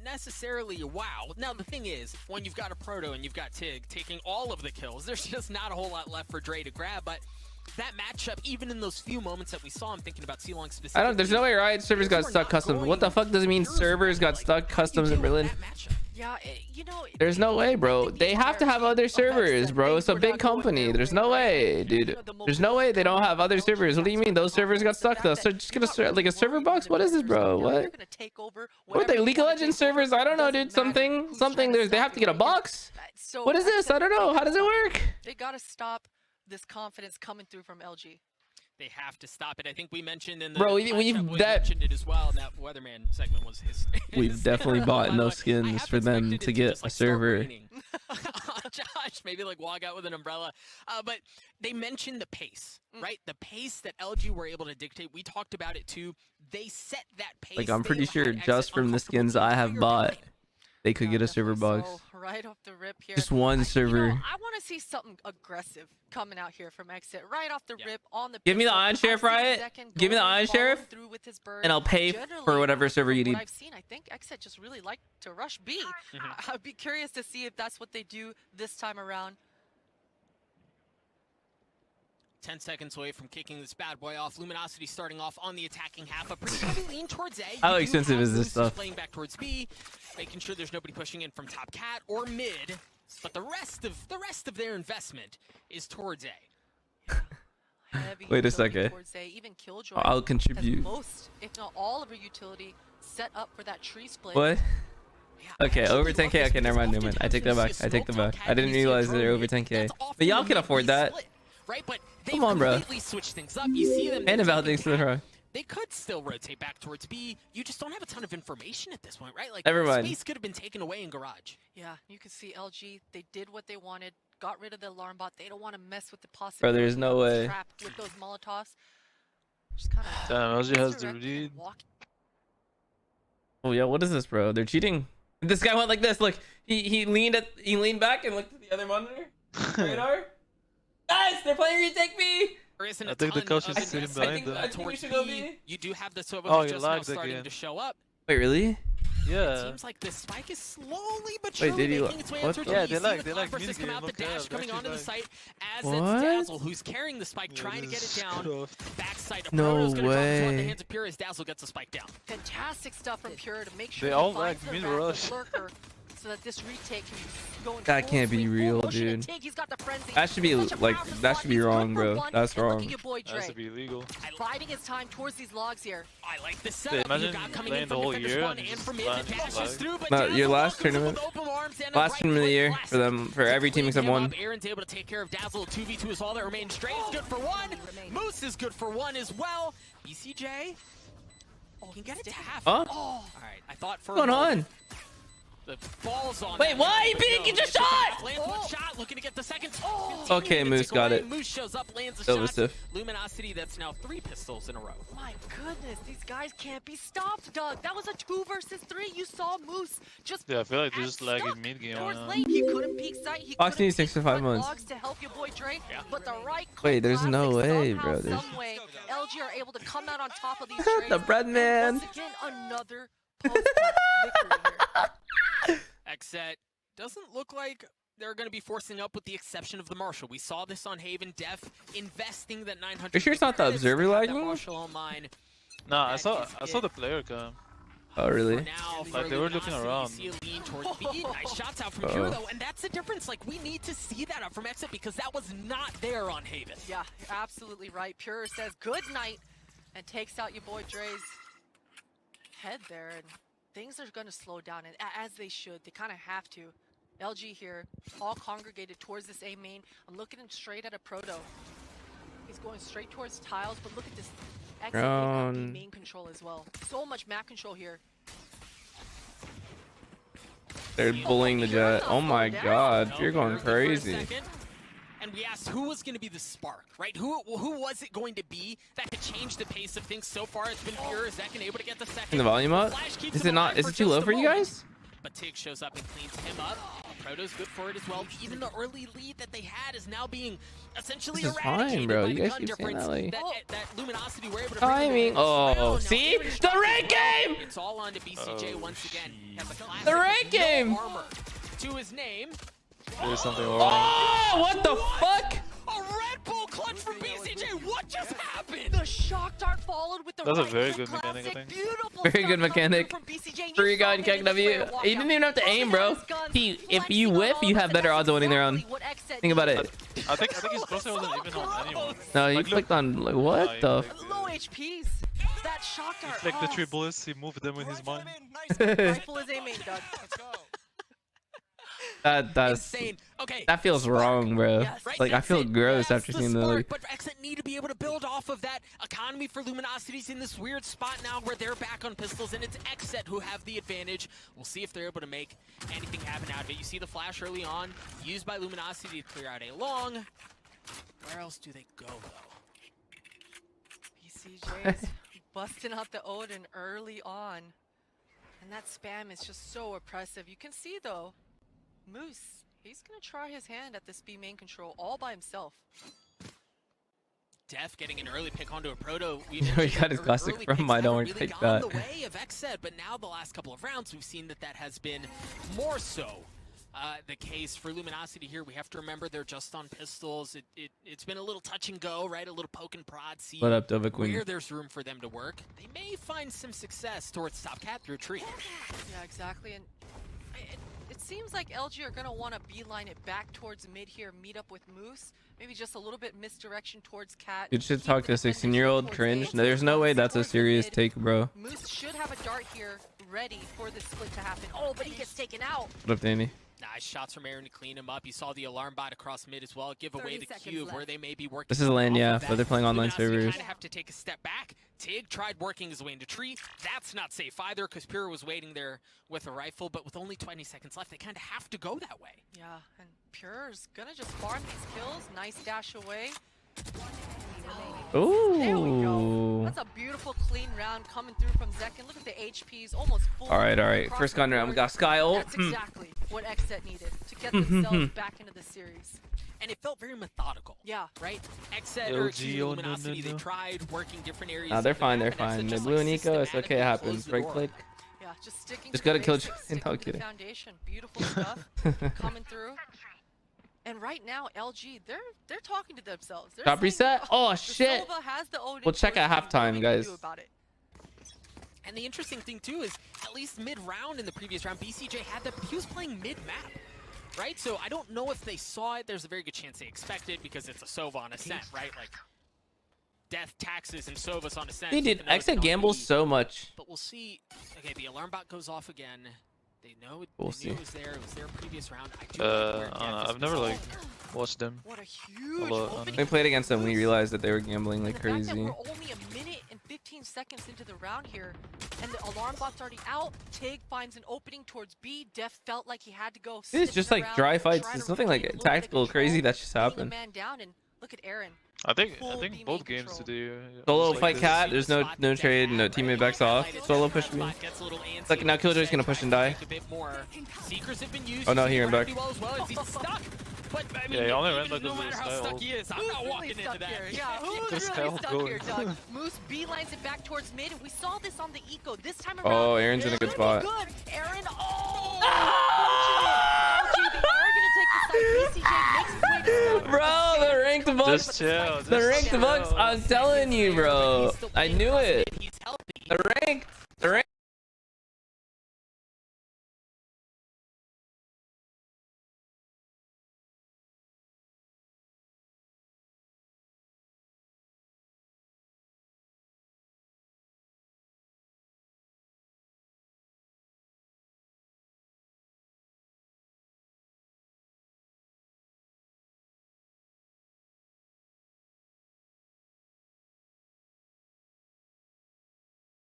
necessarily a wow. Now, the thing is, when you've got a Proto and you've got Tig taking all of the kills, there's just not a whole lot left for Dre to grab, but that matchup, even in those few moments that we saw, I'm thinking about C-Long specifically. There's no way Riot servers got stuck customs. What the fuck does it mean servers got stuck customs in Berlin? Yeah, you know, There's no way, bro. They have to have other servers, bro. It's a big company. There's no way, dude. There's no way they don't have other servers. What do you mean those servers got stuck though? So just gonna like a server box? What is this, bro? What? What are they? League of Legends servers? I don't know, dude. Something. They have to get a box. What is this? I don't know. How does it work? They gotta stop this confidence coming through from LG. They have to stop it. I think we mentioned in the mentioned it as well. And that Weatherman segment was his. We've definitely bought no skins for them to get a server. Josh, maybe like walk out with an umbrella. But they mentioned the pace, right? The pace that LG were able to dictate. We talked about it too. They set that pace. Like I'm pretty sure just from the skins I have bought, they could get a server box. So, right off the rip here. Just one server. You know, I want to see something aggressive coming out here from XSET right off the rip on the. Give me the Iron Sheriff, Riot. Give me the Iron Sheriff, and I'll pay for whatever server you need. I've seen, I think XSET just really like to rush B. I'd be curious to see if that's what they do this time around. 10 seconds away from kicking this bad boy off. Luminosity starting off on the attacking half, a pretty heavy lean towards A. How expensive is this stuff? Playing back towards B, making sure there's nobody pushing in from top cat or mid. But the rest of their investment is towards A. Wait a second. Even Killjoy I'll contribute. Most, if not all, of her utility set up for that tree split. What? Okay, over 10k. Okay, never mind. I take that back. I didn't realize they're over 10k. But y'all can afford that. Right, but they come on, bro. Completely switch things up. You see them. And about things to throw. They could still rotate back towards B. You just don't have a ton of information at this point, right? Like space could have been taken away in garage. Yeah, you can see LG. They did what they wanted. Got rid of the alarm bot. They don't want to mess with the possibility. Bro, there's no way. Trap with those Molotovs. Just kind of. Damn, LG has the read. Oh yeah, what is this, bro? They're cheating. This guy went like this. Look, he leaned back and looked at the other monitor. Radar. Guys, they're playing retake B. I think the coach is sitting behind them. I think we should go B. You do have the Sova just now starting to show up. Wait, really? Yeah. It seems like the spike is slowly but surely making its way what? up. Yeah, they like come out the dash coming onto the site as what? it's Dazzle who's carrying the spike, trying to get it down. Backside of no Proto's gonna way. drop the hands of Pure as Dazzle gets the spike down. Fantastic stuff from Pure to make sure they all like mid rush. So that this retake can go in that can't be real, dude. That should be like that should be wrong, bro. That's wrong. That should be illegal. Biding his time towards these logs here. I like this setup. Imagine playing the whole year and your last tournament, last tournament of the year for them, for every team except one. Aaron's able to take care of Dazzle. 2v2 is all that remains. Dre is good for one. Moose is good for one as well. BCJ can get it to half. Huh? All right, I thought for what's going on? The ball's on. Wait, why? Big, you just shot! One shot, looking to get the second. Okay, Moose got it. Moose shows up, lands a Silver shot. stiff. Luminosity, that's now 3 pistols in a row. My goodness, these guys can't be stopped, Doug. That was a 2 versus 3. You saw Moose just. Yeah, I feel like they're just lagging mid game right now. He couldn't peek sight. He Fox needs 6 to 5 months. To help your boy Dre, but the right. Wait, there's no way, bro. There's... Some way, LG are able to come out on top of these. The bread man. Once again, another post-cut victory here. XSET doesn't look like they're going to be forcing up with the exception of the Marshall. We saw this on Haven. Def investing that 900. You sure it's not the observer lagging? Marshall on mine. Nah, I saw the player come. Oh really? Like they were looking around. Nice shots out from Pure though, and that's the difference. Like we need to see that out from XSET because that was not there on Haven. Yeah, you're absolutely right. Pure says good night and takes out your boy Dre's head there, and things are going to slow down, and as they should. They kind of have to. LG here, all congregated towards this A main. I'm looking him straight at a Proto. He's going straight towards tiles, but look at this. Excellent main control as well. So much map control here. They're bullying the jet. Oh my god, you're going crazy. And we asked who was going to be the spark, right? Who was it going to be that could change the pace of things? So far, it's been Pure Zek able to get the second. And the volume up? Is it not? Is it too low for you guys? But Tig shows up and cleans him up. Proto's good for it as well. Even the early lead that they had is now being essentially This is eradicated fine, bro. by You the guys gun keep saying difference that, like... that Luminosity were able to bring in Timing. the next round. Oh, Now, see? David The Strauss rank as well. game! It's all on to BCJ once again. Has a classic The rank with game! no armor to his name. There's something wrong. Oh, what the fuck? A Red Bull clutch from BCJ. What just happened? The shock dart followed with the That's a right very foot good mechanic, I classic. think. Beautiful Very stuff good coming mechanic. through from BCJ. You Free saw gun, him kick in the W. player walkout. You didn't even have to aim, bro. Focusing on his guns, If you flexing on whiff, all you of have us, better and odds of winning the round. exactly what XSET Think about needed. it. I think his crosshair wasn't even on anyone. No, you Like, clicked on, like, what the f... Low HPs. That shock dart. Like the three bullets, he moved them in his mind. Rifle is aiming, Doug. That's... Insane. Okay. That feels wrong, bro. Yes. Right, Like, I that's feel it. gross That's after the seeing the, spark, like... But XSET need to be able to build off of that economy for Luminosity's in this weird spot now where they're back on pistols, and it's XSET who have the advantage. We'll see if they're able to make anything happen out of it. You see the flash early on, used by Luminosity to clear out a long. Where else do they go, though? BCJ's busting out the Odin early on. And that spam is just so oppressive. You can see, though, Moose, he's going to try his hand at this B main control all by himself. Def getting an early pick onto a Proto. He got his classic from I don't really take gone that. the way of XSET, but now the last couple of rounds we've seen that has been more so the case for Luminosity here. We have to remember they're just on pistols. It's been a little touch and go, right? A little poke and prod. See What up, Dova Queen? where there's room for them to work. They may find some success towards Top Cat through a tree. Yeah, exactly. And it seems like LG are going to want to beeline it back towards mid here, meet up with Moose. Maybe just a little bit misdirection towards Cat. You should keep talk the to a defenders 16-year-old towards cringe. A. No, there's no way that's a Towards the serious mid. take, bro. Moose should have a dart here ready for the split to happen. Oh, but he gets taken out. What up, Danny? Nice shots from Aaron to clean him up. You saw the alarm bot across mid as well. Give away 30 the seconds cube where left. they may be working. This is LAN, off yeah, of but that. they're playing online Luminosity servers. Kind of have to take a step back. Tig tried working his way into tree. That's not safe either because Pura was waiting there with a rifle, but with only 20 seconds left, they kind of have to go that way. Yeah, and Pure's gonna just farm these kills. Nice dash away. Ooh. There we go. That's a beautiful, clean round coming through from Zekin. Look at the HPs, almost full. All right. across First the gun round. We board. got Sky ult. That's exactly what XSET needed to get themselves back into the series. And it felt very methodical. Yeah. Right? XSET or LG, to oh, Luminosity, no. they tried working different areas. Nah, they're of the fine. map, They're and XSET fine. They just, blew like, an eco. It's okay. It systematically happens. closed the Right door. click. Yeah, just sticking Just to gotta the kill basics, No, sticking I'm to the kidding. foundation. Beautiful stuff coming through. And right now, LG, they're talking to themselves. They're Top saying, reset? Oh, the shit. Sova has the Odin We'll check at choice, and what halftime, do we guys. do about it? And the interesting thing too is, at least mid-round in the previous round, BCJ had that, but he was playing mid-map, right? So I don't know if they saw it. There's a very good chance they expected because it's a Sova on Ascent, right? Like, death, taxes, and Sovas on Ascent. They did. even though it's XSET not gambles elite. so much. But we'll see. Okay, the alarm bot goes off again. They know We'll they knew see. it was there. It was their previous round. I do like where I don't Death know. is I've never like positioned. watched them. What a huge Although, opening. We played against them. We realized that they were gambling like And the fact that crazy. we're only a minute and 15 seconds into the round here, and the alarm bot's already out. Tig finds an opening towards B. Def felt like he had to go. It's sniffing just like around, dry fights. try It's to nothing regain like a little bit of tactical crazy control, that just pulling a happened. man down, and look at Aaron. I think Full B main both games control. today. Solo was fight this. cat. There's no trade. No teammate backs off. Solo push me. Look, now Killjoy's gonna push and die. Oh no, he ran back. Yeah, he only ran back no because of matter the how style. stuck he is, I'm Who's not really walking into stuck that. here? Yeah, who's This really guy stuck going. here, Doug? Moose beelines it back towards mid, and we saw this on the eco. This time around, Oh, Aaron's in a it good could spot. be good. Aaron, LG, they are gonna take the side. BCJ makes his way to the Bro, the ranked bucks. Just chill. The ranked chill. bucks. I'm telling you, bro. I knew it. He's healthy. The ranked.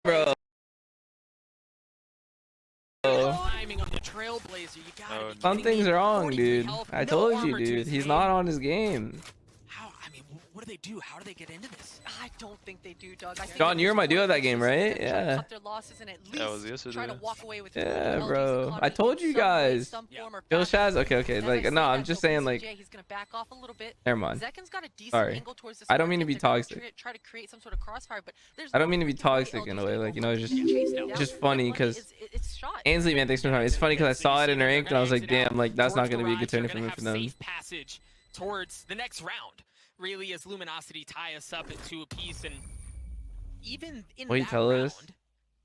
Bro. Timing on the Trailblazer, you gotta Oh, be Something's kidding me. wrong, 43 dude. health, I no told you, armor to dude. his He's name. not on his game. How? I mean, what do they do? How do they get into this? I don't think they do, Doug. I think John, at you were this my duo point, that they're game, just right? gonna try to Yeah. cut their losses and at Yeah, it was least yesterday. try to walk away with Yeah, LG's bro. economy I told in you some way, guys. some form or Yo, fashion. Shaz, okay. As I Like, say no, I'm that, just though, saying, like, BCJ, he's gonna back off a little bit. never mind. Zekin's got a decent Sorry. angle towards the I don't mean to scorpion be kind of toxic. try to create some sort of crossfire, but there's I don't no mean to be freaking way toxic in LG's a way. gonna Like, go you know, it's for just it. funny Their money because it's shot. Ainsley, man, thanks for coming. It's funny because I saw it in her ink and I was like, damn, like that's not gonna be a good tournament for them. Safe passage towards the next round, really, as Luminosity tie us up at 2 apiece, and even in What you that tell round, us?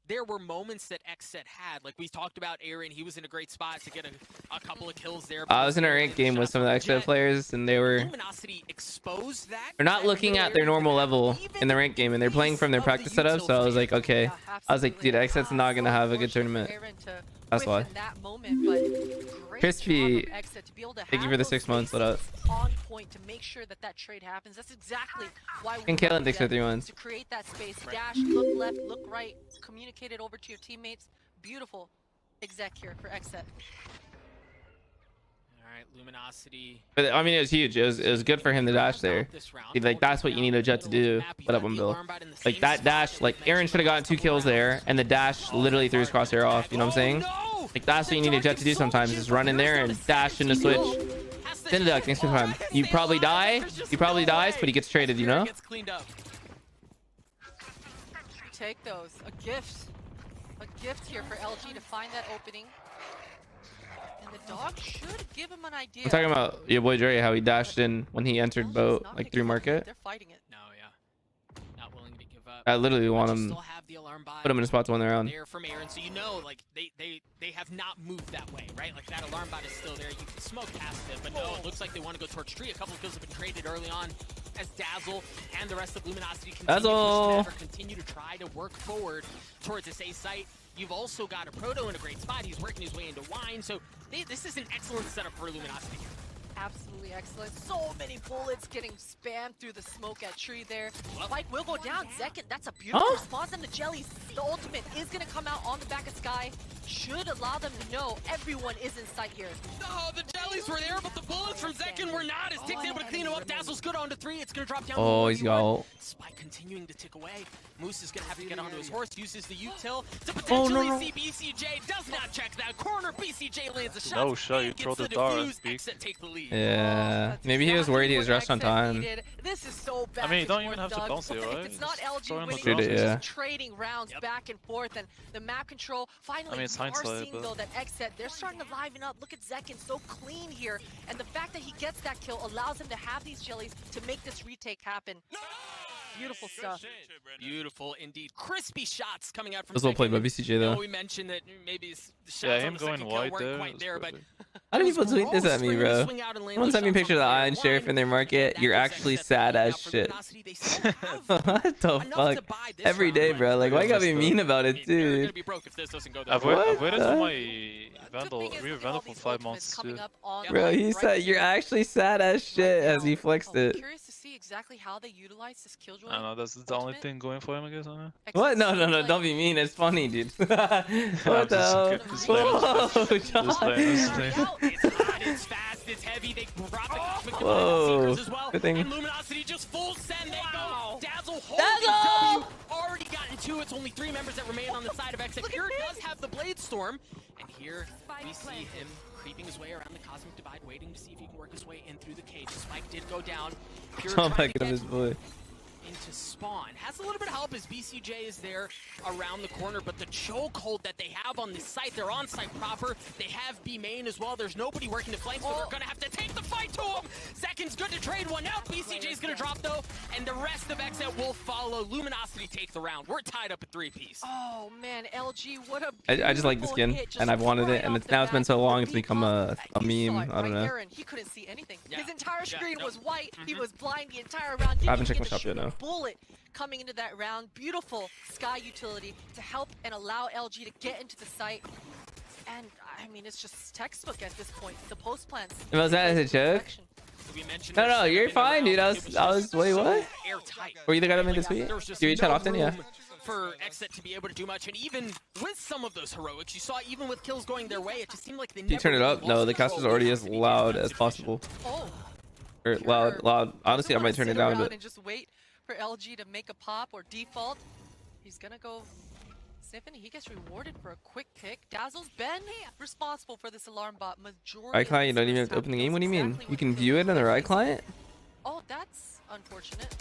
there were moments that XSET had. Like we talked about Aaron, he was in a great spot to get a couple of kills there. I was in a ranked game with some of the XSET players, and they were Luminosity exposed that. they're not looking at their normal level in the ranked game, and they're playing from their practice setup. So I was like, okay. I was like, dude, XSET's not gonna have a good tournament. That's why. Crispy, thank you for the 6 months. What up? On point to make sure that that trade happens. That's exactly why we And Kalen, want thanks for them 3 months. to create that space. Dash, look left, look right, communicate it over to your teammates. Beautiful exec here for XSET. All right, Luminosity. But I mean, it was huge. It was good for him to dash there. Like that's what you need a jet to do. What up, Bill? Like that dash, like Aaron should have gotten 2 kills there, and the dash literally threw his crosshair off. You know what I'm saying? Like that's what you need a jet to do sometimes, is run in there and dash into switch. Synduck, thanks for the time. You probably die. He probably dies, but he gets traded. You know? Take those. A gift here for LG to find that opening. And the dog should give him an idea. I'm talking about your boy Dre, how he dashed in when he entered boat, like through market. They're fighting it. No, yeah. Not willing to give up. I literally want him. Still have the alarm by. Put him in a spot to win the round. There from Aaron, so you know, like they have not moved that way, right? Like that alarm bot is still there. You can smoke past it, but no, it looks like they want to go towards tree. A couple of kills have been traded early on, as Dazzle and the rest of Luminosity continue to try to work forward towards this A site. You've also got a Proto in a great spot. He's working his way into Wine, so this is an excellent setup for Luminosity. Absolutely excellent. So many bullets getting spammed through the smoke at tree there. Spike will go down. Zekin, that's a beautiful response. And the Jellies, the ultimate is going to come out on the back of Sky. Should allow them to know everyone is in sight here. No, the Jellies were there, but the bullets from Zekin were not. As Tick's able to clean him up. Dazzle's good onto 3. It's going to drop down. Oh, he's got ult. Spike continuing to tick away. Moose is going to have to get onto his horse. Uses the util to potentially see BCJ. Does not check that corner. BCJ lands a shot. No shot, you throw the dart. XSET take the lead. Yeah, maybe he was worried he was rushed on time. This is so bad. I mean, you don't even have to bounce it, right? It's not Just throw LG in the winning, ground. it's Yeah. just trading rounds back and forth, and the map control. Finally, I mean, it's we are hindsight, seeing but- though that XSET, they're starting to liven up. Look at Zekin, so clean here, and the fact that he gets that kill allows him to have these jellies to make this retake happen. Beautiful stuff. Beautiful indeed. Crispy shots coming out from This well played by Zekin. BCJ You know, though. we mentioned that maybe the shots Yeah, on him the going second kill wide weren't there. quite there, but How do people tweet this at me, bro? Someone sent me a picture of the Iron Sheriff in their market. You're actually sad as shit. What the fuck? Every day, bro. Like, why you gotta be mean about it, dude? I've waited for my Vandal, Good thing is, real look at all Vandal for these 5 ultimates months, coming dude. up on Bro, the he right said you're here. actually sad as shit as he flexed it. Curious to see exactly how they utilize this killjoy. I don't know, that's the only ultimate. thing going for him, I guess. I don't know. What? No, no, no, Like, don't be mean. It's funny, dude. What I'm the hell? just playing. Whoa, Just playing, just playing. It's hot, it's fast, it's heavy. They drop the cosmic Whoa. as well. Good thing. And Luminosity just full send. They go. Dazzle holding Dazzle! W. Already gotten 2. It's only 3 members that remain on the side of XSET. Pure does have the Blade Storm. And here we see him creeping his way around the Cosmic Divide, waiting to see if he can work his way in through the cage. Spike did go down. Pure Oh trying my to get goodness, boy. into spawn. Has a little bit of help as BCJ is there around the corner, but the chokehold that they have on this site, they're on site proper. They have B main as well. There's nobody working the flanks, so they're gonna have to take the fight to him. Zekin's good to trade one out. BCJ's gonna drop though, and the rest of XSET will follow. Luminosity take the round. We're tied up at 3-piece. Oh man, LG, what a I just like the skin, and I've wanted it, and now it's been so long, it's become a meme. I don't know. Aaron, he couldn't see anything. Yeah. His entire screen no. was white. He was blind the entire round. I haven't Didn't checked even my get shop yet, to shoot a no. bullet coming into that round. Beautiful Sky utility to help and allow LG to get into the site. And I mean, it's just textbook at this point. The post plants. Was that as a joke? We mentioned No, no, this you're in the fine, round. dude. I It was wait, so what? airtight. Were you the guy that made the tweet? There was just Do you chat no often? Yeah. room for XSET to be able to do much, and even with some of those heroics, you saw even with kills going their way, it just seemed like they Can you turn it up? No, the cast is already as loud as possible. Oh, Or loud. Honestly, I might turn it down a bit. And just wait for LG to make a pop or default. He's gonna go sniffing. He gets rewarded for a quick pick. Dazzle's been responsible for this alarm bot majority. Right client, you don't even have to open the game. What do you mean? You can view it on the right client? Oh, that's unfortunate.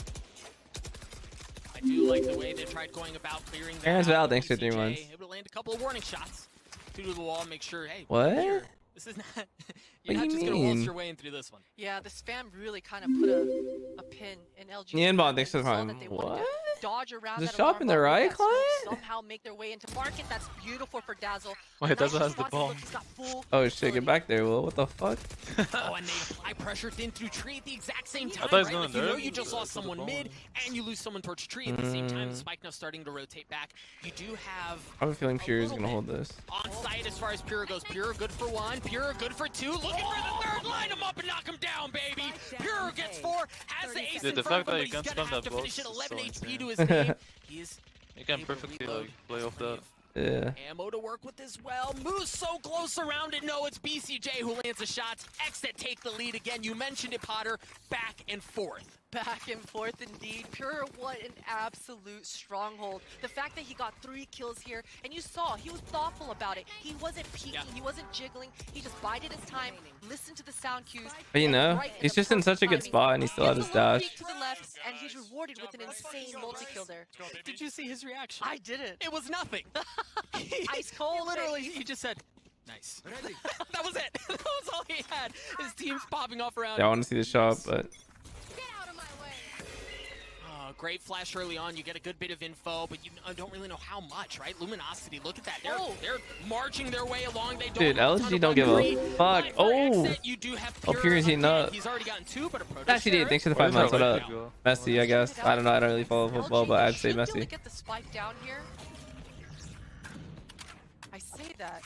I do like the way they tried going about clearing that. Aaron's out. Val, thanks for 3 VCT months. Able to land a couple of warning shots. Two to the wall, make sure, hey, What? here, this is not. You're What not do you just gonna mean? waltz your way in through this one. Yeah, the spam really kind of put a pin in LG. The inbound, thanks for the time. What? Dodge around The that shop in the alarm bot right with that smoke, client? somehow make their way into market. That's beautiful for Dazzle. Wait, Dazzle has the bomb. Oh shit, get back there, Will. What the fuck? Oh, and they apply pressure thin through tree at the exact same time. I thought he was Right? going Like, you know there. you just lost For the someone bomb. mid, and you lose someone towards tree at the same time. The spike now starting to rotate back. You do have I have a feeling Pure is gonna hold this. on site as far as Pure goes. Pure good for 1, Pure good for 2. Looking for the third. Line him up and knock him down, baby. Pure gets 4. Has the ace Dude, in the front fact of him, that but you he's can gonna spam have that to finish it. boss is 11 so HP to insane. his name. He is You can able to perfectly reload. like play off that. Yeah. Ammo to work with as well. Moves so close around it. No, it's BCJ who lands the shots. XSET take the lead again. You mentioned it, Potter. Back and forth. Back and forth indeed. Pure, what an absolute stronghold. The fact that he got 3 kills here, and you saw he was thoughtful about it. He wasn't peeking, he wasn't jiggling. He just bided his time, listened to the sound cues. But you know, right he's the just in such a good timing. spot and he still has his Gets a little dash. peek to the left, and he's rewarded with an insane multi-kill there. Did you see his reaction? I didn't. It was nothing. Ice cold, Literally, baby. he just said, nice. That was it. That was all he had. His team's popping off around. Yeah, I want to see the shop, but Great flash early on. You get a good bit of info, but you don't really know how much, right? Luminosity, look at that. They're marching their way along. They don't dude, have a ton LG of don't give weaponry. a fuck. But for Oh, XSET, you do have Pure is heating again. up. He's already gotten 2, but a proto actually did. Thanks for the Where's 5 months. What that up? right? Messy, I guess. I don't know. I don't really follow football, but I'd say should be able messy. to get the spike down here. I say that,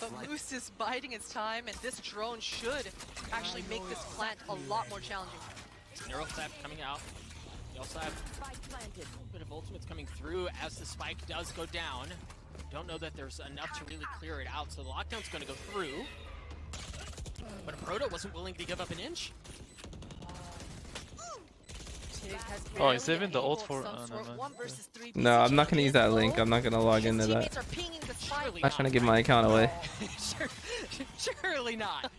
but Moose is biding his time, and this drone should actually make this plant a lot more challenging. Narrow theft coming out. You also have a bit of ultimates coming through as the spike does go down. Don't know that there's enough to really clear it out, so the lockdown's going to go through. But a proto wasn't willing to give up an inch. Oh, he's saving the ult for. No, I'm not gonna use that link. I'm not gonna log into that. I'm not trying to give my account away. Surely not.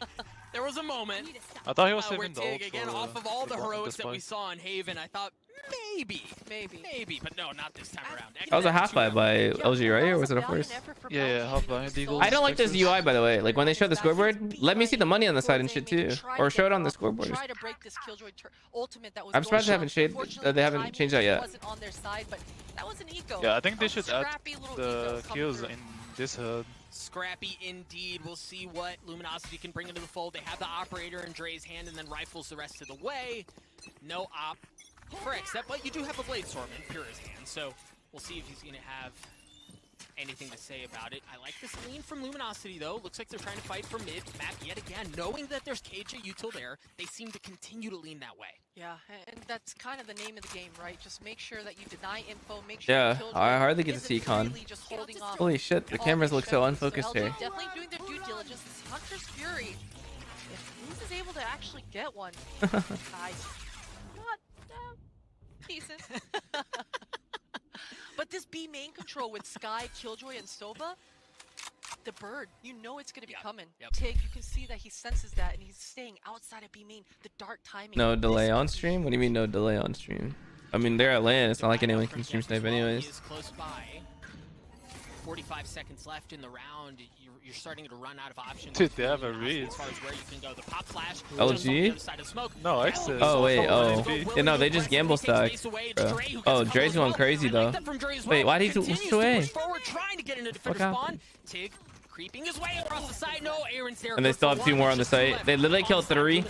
There was a moment I thought he was where saving the ult Tig, again, for, off of all the for heroics that we spike. saw in Haven, I thought maybe, but no, not this time around. That was a half buy by LG, right? Or was it a first? Yeah, half buy. Deagle. I don't like this UI, by the way. Like when they show the scoreboard, let me see the money on the side and shit too, or show it on the scoreboard. Try to break this Killjoy ultimate that was I'm surprised they haven't shaded. They haven't timing changed that yet. wasn't on their side, but that was an eco. Yeah, I think they A should add scrappy little the eco come kills through. in this HUD. Scrappy indeed. We'll see what Luminosity can bring into the fold. They have the operator in Dre's hand and then rifles the rest of the way. No op for XSET, but you do have a Blade Storm in Pura's hand, so we'll see if he's going to have anything to say about it. I like this lean from Luminosity, though. Looks like they're trying to fight for mid map yet again. Knowing that there's KJ util there, they seem to continue to lean that way. Yeah, and that's kind of the name of the game, right? Just make sure that you deny info, make sure Yeah, Killjoy I hardly get to isn't see con. really just holding off Holy shit, the all cameras the look so defenses. unfocused LG here. definitely doing their due diligence. This Hunter's Fury, if Moose is able to actually get one, nice. Not decent. But this B main control with Sky, Killjoy, and Sova, the bird, you know it's going to be coming. Tig, you can see that he senses that, and he's staying outside of B main. The dark timing. No delay on stream? What do you mean no delay on stream? I mean, they're at LAN. It's not like anyone can stream snipe He anyways. is close by. 45 seconds left in the round. You're starting to run out of options. Dude, they have a read. As far as where you can go. The pop flash. LG? jumps on the other side of smoke. No, XSET. Oh, wait, oh. Yeah, no, they just gamble stack. Oh, Dre's going crazy though. Wait, why did he switch away? Forward, trying to get into defender What spawn. happened? Tig creeping his way across the side. No, Aaron's there. And they still have 2 more on the site. They literally killed 3.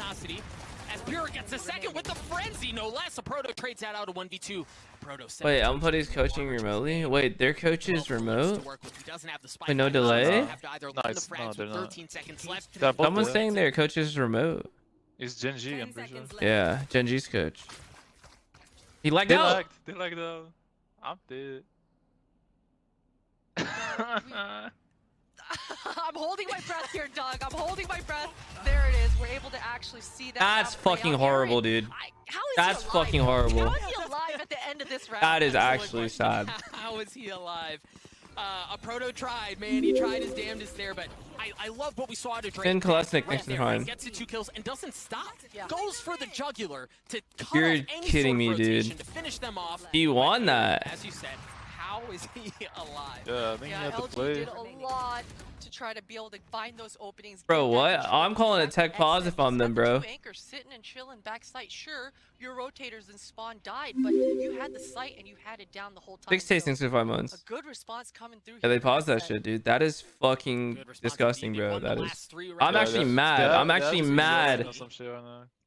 As Pure gets a second with the frenzy, no less. A Proto trades that out of 1v2. Proto Wait, Umputty's coaching remotely? Wait, their coach is remote? Wait, no delay? Nice. No, they're not. 13 seconds left. They're both Someone's there. saying their coach is remote. It's Gen G, I'm pretty sure. Yeah, Gen G's coach. He lagged They out. lagged. They lagged out. I'm dead. I'm holding my breath here, Doug. I'm holding my breath. There it is. We're able to actually see that. That's fucking horrible, dude. That's fucking horrible. How is he alive at the end of this round? That is actually sad. How is he alive? A proto tried, man. He tried his damnedest there, but I love what we saw out of Drake. Finn Kolesnik right next to there. time. Gets to 2 kills and doesn't stop. Yeah. Goes for the jugular to cut You're off any kidding sort of me, rotation dude. to finish them off. He won that. As you said, how is he alive? Yeah, I think he had to LG play. did a lot to try to be able to find those openings. Bro, get that what? control. I'm calling it tech pause if I'm them, bro. Anchors sitting and chilling backside. Sure, your rotators and spawn died, but you had the sight and you had it down the whole time. 6 tastings for 5 months. A good response coming through. Yeah, they here paused from that XSET. shit, dude. That is fucking Good response. disgusting, They bro. won the That is. last 3 I'm rounds. actually mad. I'm actually mad.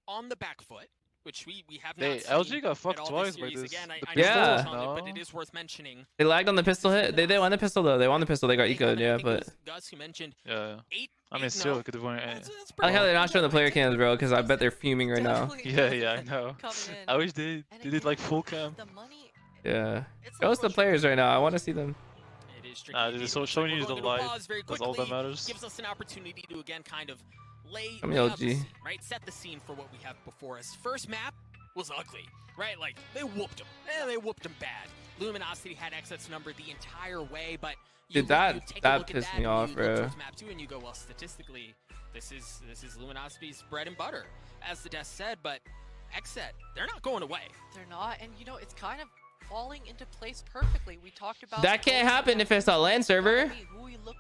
On the back foot, which we have They not LG seen got at fucked all twice this by series. this. Again, The I pistol, know it's on no. it, but it is worth mentioning. They lagged on the pistol hit. They won the pistol though. They won the pistol. They got They ecoed, won, I yeah, think it but was Gus who mentioned Yeah. 8. I mean, 8-0. still, it could have won. That's I like pretty how they're good. not showing the player cams, bro, because I bet they're fuming right now. Definitely Yeah, does yeah, I know. coming in. I wish they And did it like again, full cam. The money, Yeah. it's Show us the unfortunate. players right now. I want to see them. It is tricky Nah, indeed. dude, so Looks showing like you we're the going to light, pause very that's all that quickly. matters. Gives us an opportunity to again kind of lay I mean, out the LG. scene, right? Set the scene for what we have before us. First map was ugly, right? Like they whooped them. They whooped them bad. Luminosity had XSET's number the entire way, but Dude, you that take a that look at pissed that me and off, you look bro. towards map 2 and you go, well, statistically, this is Luminosity's bread and butter, as the desk said. But XSET, they're not going away. They're not, and you know it's kind of falling into place perfectly. We talked about That can't happen if it's a LAN server.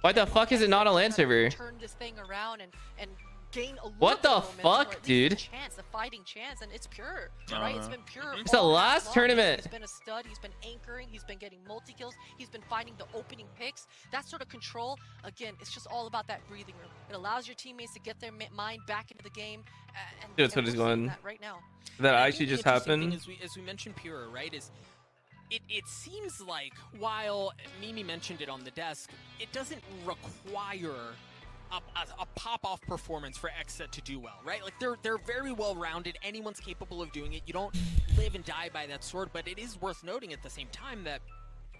Why the fuck is it not a LAN server? Turn this thing around and gain a What little the bit of momentum, or fuck, at least dude? a chance, a fighting chance, and it's pure, right? It's been pure. It's the all last along. tournament. He's been a stud. He's been anchoring. He's been getting multi kills. He's been finding the opening picks. That sort of control. Again, it's just all about that breathing room. It allows your teammates to get their mind back into the game. And Dude, that's what we're he's seeing going. that right now. That And I actually think just the interesting thing happened. As we mentioned Pure, right, is it seems like while Mimi mentioned it on the desk, it doesn't require a pop-off performance for XSET to do well, right? Like they're very well-rounded. Anyone's capable of doing it. You don't live and die by that sword, but it is worth noting at the same time that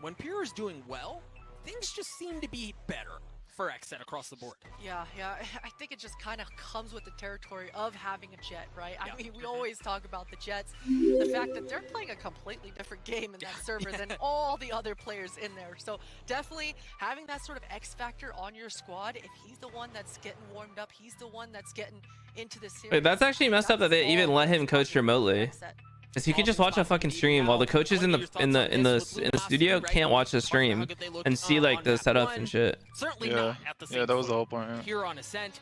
when Pure is doing well, things just seem to be better for XSET across the board. Yeah, I think it just kind of comes with the territory of having a Jet, right? Yeah. I mean, we always talk about the Jets, the fact that they're playing a completely different game in that server than all the other players in there. So definitely having that sort of X factor on your squad, if he's the one that's getting warmed up, he's the one that's getting into the series. Wait, that's actually messed up that they even let him coach remotely. Cause he can just watch a fucking stream while the coaches in the studio can't watch the stream and see like the setups and shit. Certainly Yeah, not at the same yeah, that was the footing whole point. Yeah. here on Ascent.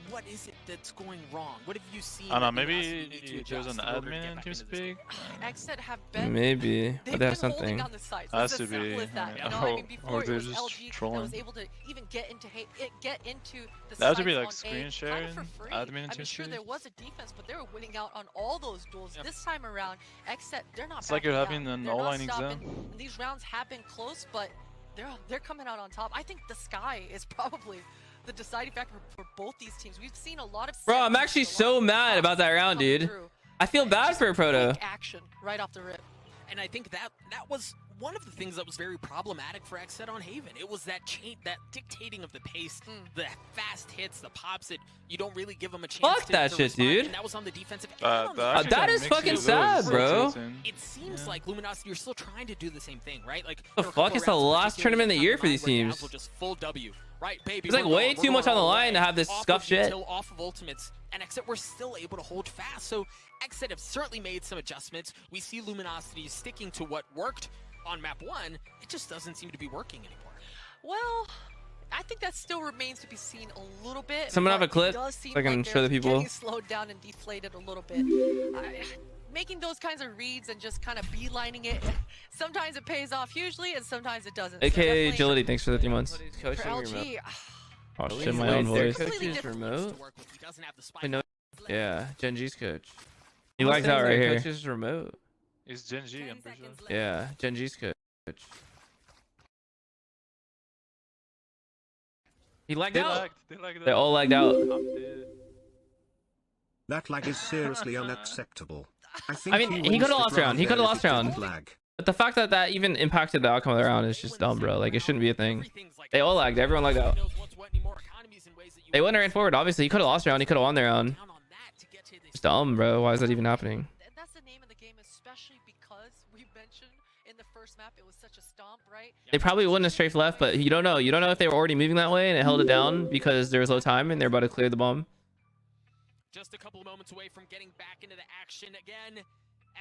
What is it that's going wrong? What have you seen? I don't know, that maybe Luminosity need to there's adjust an in order to get admin back team into this game? speak. XSET have been Maybe, They've but they have been holding something. down the sites. Has It's to as simple be, as that. yeah. You know, I mean, before Or it they're was just LG that trolling. was able to even get into the That would be sites like on screen A, kind sharing, of for free. admin I mean, team sure, speak. there was a defense, but they were winning out on all those duels. Yep. This time around, XSET, they're not It's like you're backing having down. an They're not online stopping. exam. And these rounds have been close, but they're coming out on top. I think the sky is probably the deciding factor for both these teams. We've seen a lot of Bro, I'm sets, actually a lot so of mad shots about that round, coming dude. through. I feel bad Just for Proto. quick action right off the rip. And I think that was one of the things that was very problematic for XSET on Haven. It was that that dictating of the pace, the fast hits, the pops that you don't really give them a chance Fuck to that shit, respond, dude. And that was on the defensive and on the Actually that offensive. is makes fucking you sad, lose bro. rotation. It seems like Luminosity, you're still trying to do the same thing, right? Like The there were a fuck? couple It's the rounds, last particularly tournament of the year for where these Dazzle teams. just full W, right, baby? It's like we're way going, too we're much going on the all line to way. have this Off scuff of shit. util, off of ultimates, and XSET were still able to hold fast. So XSET have certainly made some adjustments. We see Luminosity sticking to what worked on map 1. It just doesn't seem to be working anymore. Well, I think that still remains to be seen a little bit. Someone have but a clip it does seem so I can like show the they're people? getting slowed down and deflated a little bit. Making those kinds of reads and just kind of beelining it, sometimes it pays off hugely, and sometimes it doesn't. So AKA definitely Agility, thanks for the 3 months. for LG, Oh shit, my own Wait, voice. their Completely coach is different remote? things to work with. He doesn't have the spike. I know. Yeah, Gen G's coach. He lags out right here. Coach is remote. It's Gen G, I'm pretty sure. Yeah, Gen G's coach. He lagged They out. lagged. They lagged. They all lagged out. I'm dead. That lag is seriously unacceptable. I think mean, he wins could've the lost round. He there could've if lost it didn't round. lag. But the fact that that even impacted the outcome of the round is just dumb, bro. Like, it shouldn't be a thing. They all lagged. Everyone lagged out. They went and ran forward. Obviously, he could have lost the round. He could have won the round. It's dumb, bro. Why is that even happening? That's the name of the game, especially because we mentioned in the first map it was such a stomp, right? They probably wouldn't have strafed left, but you don't know. You don't know if they were already moving that way and it held it down because there was low time and they're about to clear the bomb. Just a couple of moments away from getting back into the action again.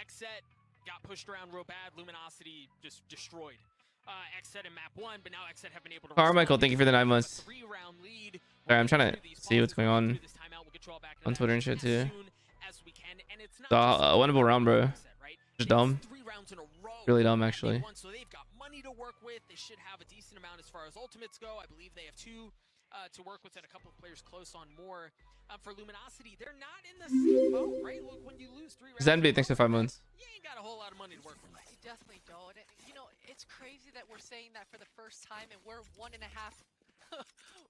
XSET got pushed around real bad. Luminosity just destroyed XSET in map 1, but now XSET have been able to... Carmichael, thank you for the 9 months. Sorry, I'm trying to see what's going on Twitter and shit too. The winnable round, bro. Just dumb. Really dumb, actually. So they've got money to work with. They should have a decent amount as far as ultimates go. I believe they have 2 to work with and a couple of players close on more. For Luminosity, they're not in the same boat, right? Look, when you lose 3 rounds, Zenby, thanks for 5 months. you ain't got a whole lot of money to work with. You definitely don't. You know, it's crazy that we're saying that for the first time, and we're 1.5.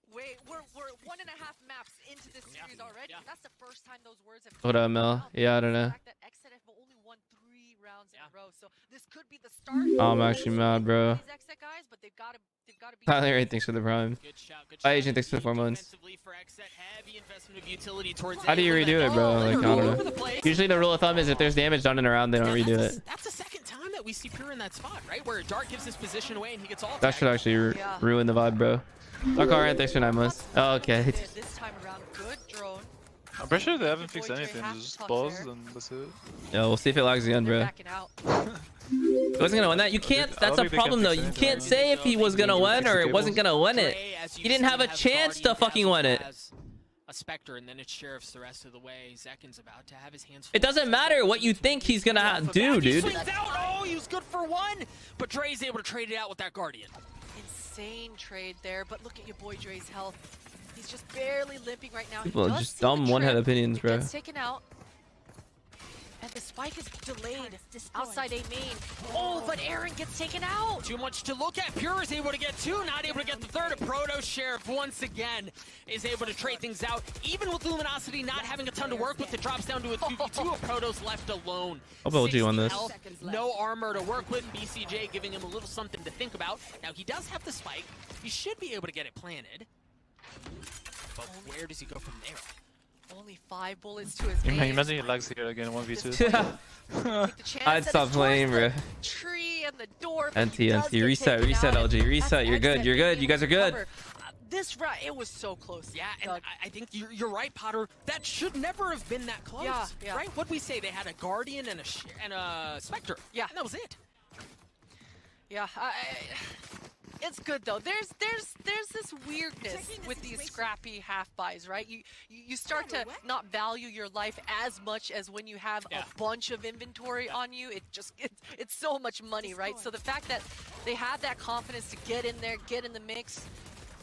Wait, we're 1.5 maps into this series already. Yeah. That's the first time those words have. What up, Mel? Yeah, I don't know. The fact that XSET have only won 3 rounds in a row, so this could be the start. I'm actually mad, bro. These XSET guys, but they've got to be. Tyler, thanks for the prime. Good shot, good Hi, shot. Agent, thanks for the 4 months. For XSET, heavy investment of utility towards How do you redo it, bro? Like, I don't know. Usually the rule of thumb is if there's damage done in a round, they don't redo it. That's the second time that we see Pure in that spot, right? Where Dark gives his position away and he gets all. That should actually ruin the vibe, bro. Dark Alright, thanks for 9 months. Oh, okay. This time around, good drone. I'm pretty sure they haven't fixed anything. Just pause and that's it. Yeah, we'll see if it lags again, bro. Backing out. He wasn't gonna win that. You can't. That's a problem, though. You can't say if he was gonna win or it wasn't gonna win it. He didn't have a chance to fucking win it. A Spectre, and then it's Sheriff's the rest of the way. Zekin's about to have his hands full. It doesn't matter what you think he's gonna do, dude. He swings out. Oh, he was good for 1, but Dre's able to trade it out with that Guardian. Insane trade there, but look at your boy Dre's health. He's just barely limping right now. People are just dumb one-head opinions, bro. Gets taken out. And the spike is delayed outside A main. Oh, but Aaron gets taken out. Too much to look at. Pure is able to get 2, not able to get the 3rd. A Proto Sheriff once again is able to trade things out. Even with Luminosity not having a ton to work with, it drops down to a 2v2. A Proto's left alone. I'll build you on this. Health, no armor to work with. BCJ giving him a little something to think about. Now he does have the spike. He should be able to get it planted. But where does he go from there? Only 5 bullets to his main. Imagine he lags here again, 1v2. I'd stop playing, bro. Tree and the door. NT, reset, LG, reset. You're good, you're good. You guys are good. This round, it was so close. Yeah, and I think you're right, Potter. That should never have been that close. Yeah. Right? What'd we say? They had a Guardian and a Spectre. Yeah, and that was it. Yeah, it's good though. There's this weirdness with these scrappy half buys, right? You start to not value your life as much as when you have a bunch of inventory on you. It's so much money, right? So the fact that they had that confidence to get in there, get in the mix,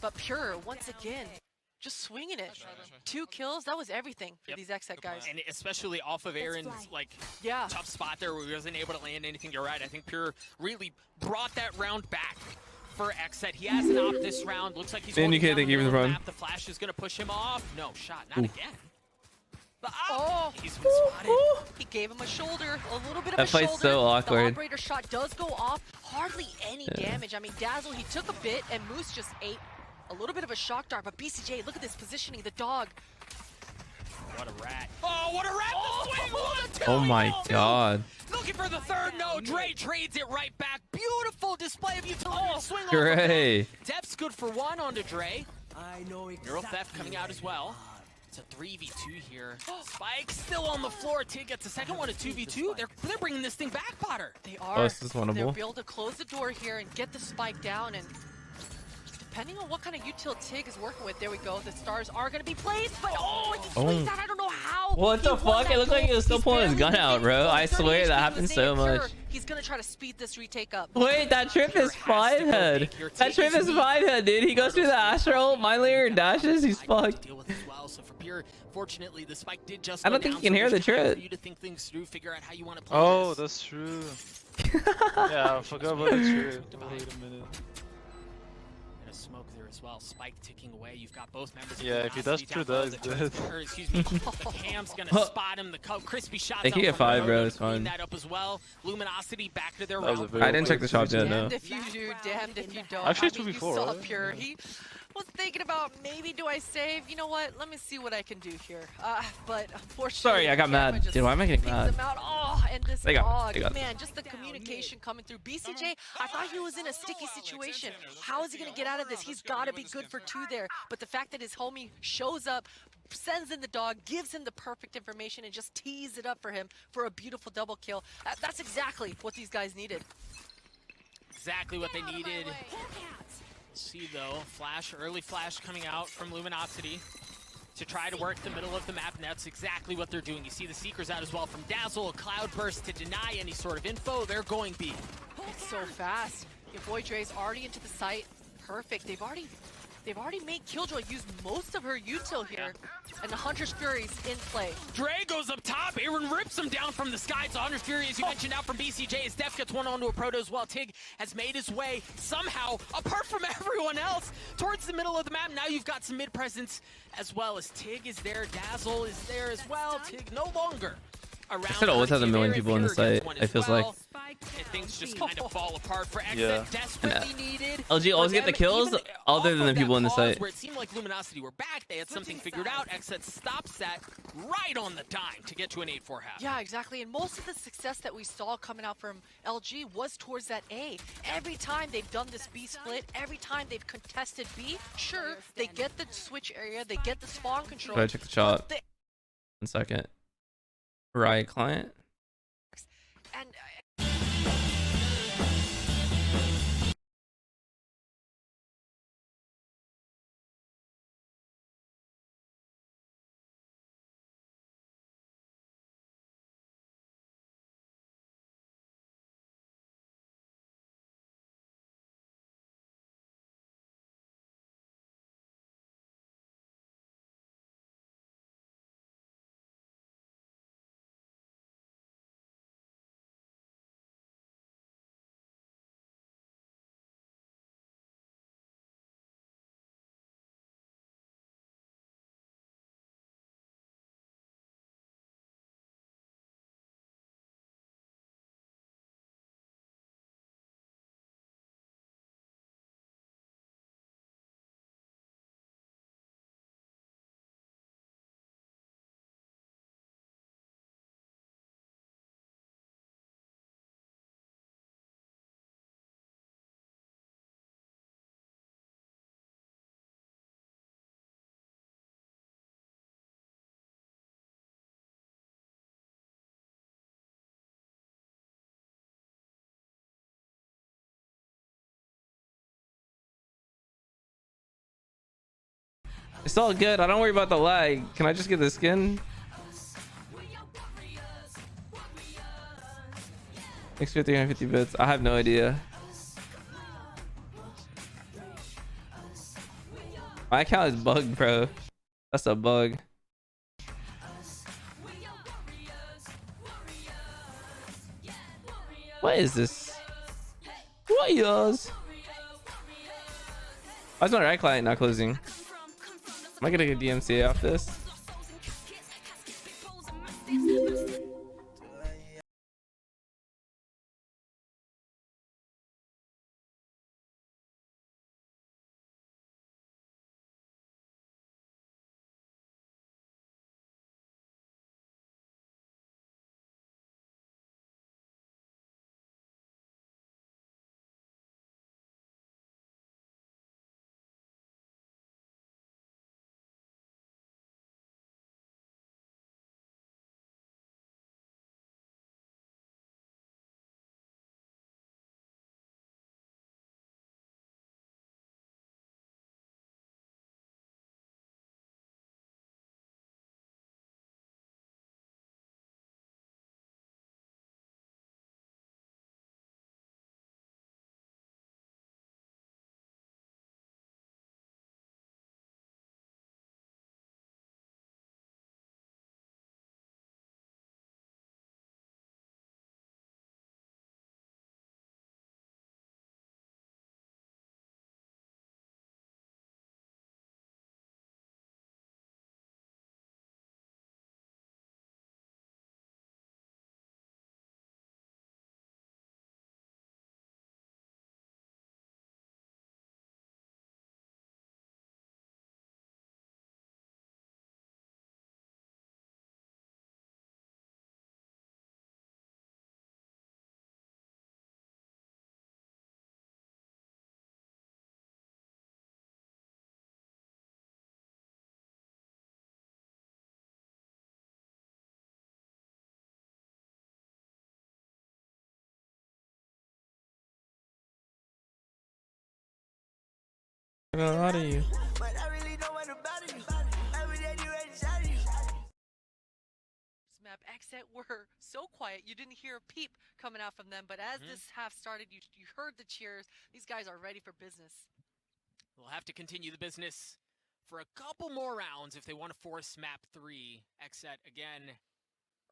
but Pure once again just swinging it. 2 kills, that was everything for these XSET guys. And especially off of Aaron's tough spot there where he wasn't able to land anything. You're right. I think Pure really brought that round back for XSET. He has an op this round. Looks like he's holding down the middle of the map. The flash is going to push him off. No shot. Not again. He's been spotted. He gave him a shoulder, a little bit of that a shoulder. That fight's so awkward. The operator shot does go off. Hardly any damage. I mean, Dazzle, he took a bit, and Moose just ate a little bit of a shock dart. But BCJ, look at this positioning. The dog. What a rat. Oh, what a rat. Oh my god. Looking for the 3rd. No, Dre trades it right back. Beautiful display of utility. Swing Dre. Depth's good for 1 onto Dre. Neural Theft coming out as well. It's a 3v2 here. Spike still on the floor. Tig gets a second one, a 2v2. They're bringing this thing back, Potter. They are. This is winnable. They'll be able to close the door here and get the spike down. And depending on what kind of util Tig is working with, there we go. The stars are going to be placed, but he swings out. I don't know how. What the fuck? It looked like he was still pulling his gun out, bro. I swear that happens so much. He's going to try to speed this retake up. Wait, that trip is 5-head. That trip is 5-head, dude. He goes through the astral, mine layer, and dashes. He's fucked. Fortunately, the spike did just I don't think you can hear the trip. Oh, that's true. Yeah, I forgot about the trip. Wait a minute. of smoke there as well. Spike ticking away. You've got both members. Yeah, if he does two, that is dead. Or excuse me, the Cam's gonna spot him. The crispy shot. They can get 5, bro. It's fine. That up as well. Luminosity back to their That was a round. very I didn't check the shop yet, no. Damned if you do, damned if you don't. Actually, I mean, 2v4, you saw right? Pure. He was thinking about maybe do I save? You know what? Let me see what I can do here. But unfortunately, Sorry, I got mad. Dude, why am I getting mad? Oh, and this They got man, just the communication coming through. BCJ, I thought he was in a sticky situation. How is he gonna get out of this? He's got to be good for 2 there. But the fact that his homie shows up, sends in the dog, gives him the perfect information, and just tees it up for him for a beautiful double kill. That's exactly what these guys needed. Exactly what they needed. See though, early flash coming out from Luminosity to try to work the middle of the map, and that's exactly what they're doing. You see the Seekers out as well from Dazzle, a Cloudburst to deny any sort of info. They're going B. It's so fast. Your boy Dre's already into the site. Perfect. They've already made Killjoy use most of her util here, and the Hunter's Fury's in play. Dre goes up top. Aaron rips him down from the sky. So Hunter's Fury, as you mentioned, out from BCJ. As Def gets one onto a Proto as well. Tig has made his way somehow, apart from everyone else, towards the middle of the map. Now you've got some mid presence as well, as Tig is there. Dazzle is there as well. Tig no longer around. I should always have a million people in the site, it feels like. And things just kind of fall apart for XSET. Yeah. Desperately needed. LG always get the kills other than the people in the site. Where it seemed like Luminosity were back, they had something figured out. XSET stops that right on the dime to get to an 8-4 half. Yeah, exactly. And most of the success that we saw coming out from LG was towards that A. Every time they've done this B split, every time they've contested B, sure, they get the switch area, they get the spawn control. Go ahead, check the shot. 1 second. Riot client. And It's all good. I don't worry about the lag. Can I just get the skin? Extra 350 bits. I have no idea. My account is bugged, bro. That's a bug. What is this? Warriors. Why is my right client not closing? Am I gonna get DMCA off this? A lot of you. Map XSET were so quiet, you didn't hear a peep coming out from them. But as this half started, you heard the cheers. These guys are ready for business. They'll have to continue the business for a couple more rounds if they want to force map 3. XSET again,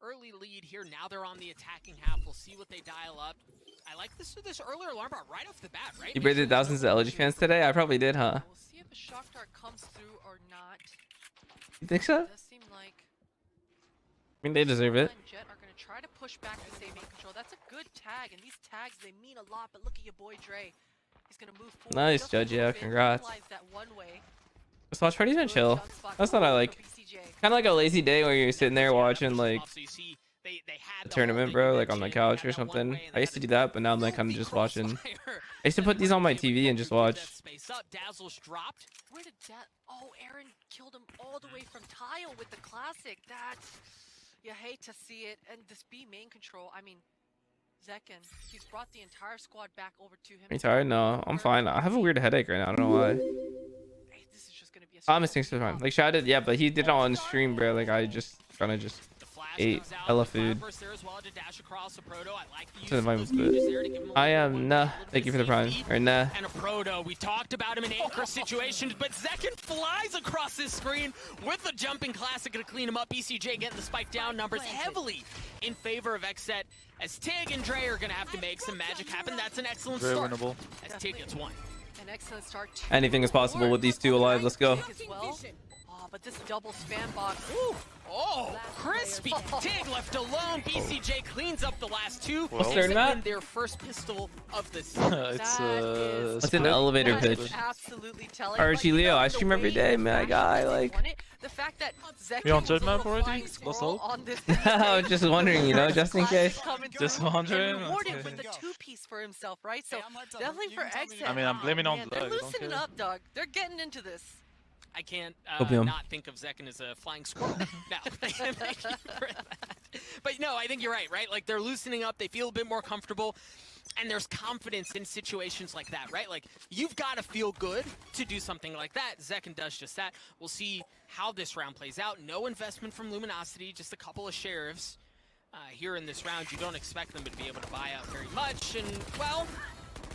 early lead here. Now they're on the attacking half. We'll see what they dial up. I like this earlier alarm bar right off the bat, right? You breathed thousands of LG fans today? I probably did, huh? We'll see if a shock dart comes through or not. You think so? It does seem like I mean, they deserve it. Jet are going to try to push back to save main control. That's a good tag, and these tags, they mean a lot. But look at your boy Dre. He's going to move forward. Nice, Judge. Yeah, congrats. That one way. This watch party's been chill. That's what I like. Kind of like a lazy day where you're sitting there watching like a tournament, bro, like on the couch or something. I used to do that, but now I'm like kind of just watching. I used to put these on my TV and just watch. Dazzle's dropped. Where did that? Oh, Aaron killed him all the way from tile with the classic. That's, you hate to see it. And this B main control, I mean, Zekin, he's brought the entire squad back over to him. Are you tired? No, I'm fine. I have a weird headache right now. I don't know why. Hey, this is just gonna be a I'm missing so fine. Like Shad did, yeah, but he did it on stream, bro. Like I just kind of just ate hella food. To invite him, I am nah. Thank you for the prime. Or nah. And a proto. We talked about him in anchor situations, but Zekin flies across this screen with the jumping classic to clean him up. BCJ getting the spike down. Numbers heavily in favor of XSET, as Tig and Dre are gonna have to make some magic happen. That's an excellent Very start. winnable. As Tig gets one. An excellent start. Anything is possible with these two alive. Let's go. Oh, but this double spam box. Ooh. Oh, crispy. Tig left alone. BCJ cleans up the last two. What's their map? Their first pistol of the season. What's an elevator pitch? Absolutely telling. Archie Leo, I stream every day, my guy. Like, the fact that you on third map already? Let's hope. I was just wondering, you know, just in case. Just wondering. Rewarded with the two-piece for himself, right? So definitely for XSET. I mean, I'm blaming on They're Doug. loosening up, Doug. They're getting into this. I can't Opium. not think of Zekin as a flying squirrel. No, thank you for that. But no, I think you're right? Like, they're loosening up, they feel a bit more comfortable, and there's confidence in situations like that, right? Like, you've got to feel good to do something like that. Zekin does just that. We'll see how this round plays out. No investment from Luminosity, just a couple of sheriffs. Here in this round, you don't expect them to be able to buy out very much, and, well,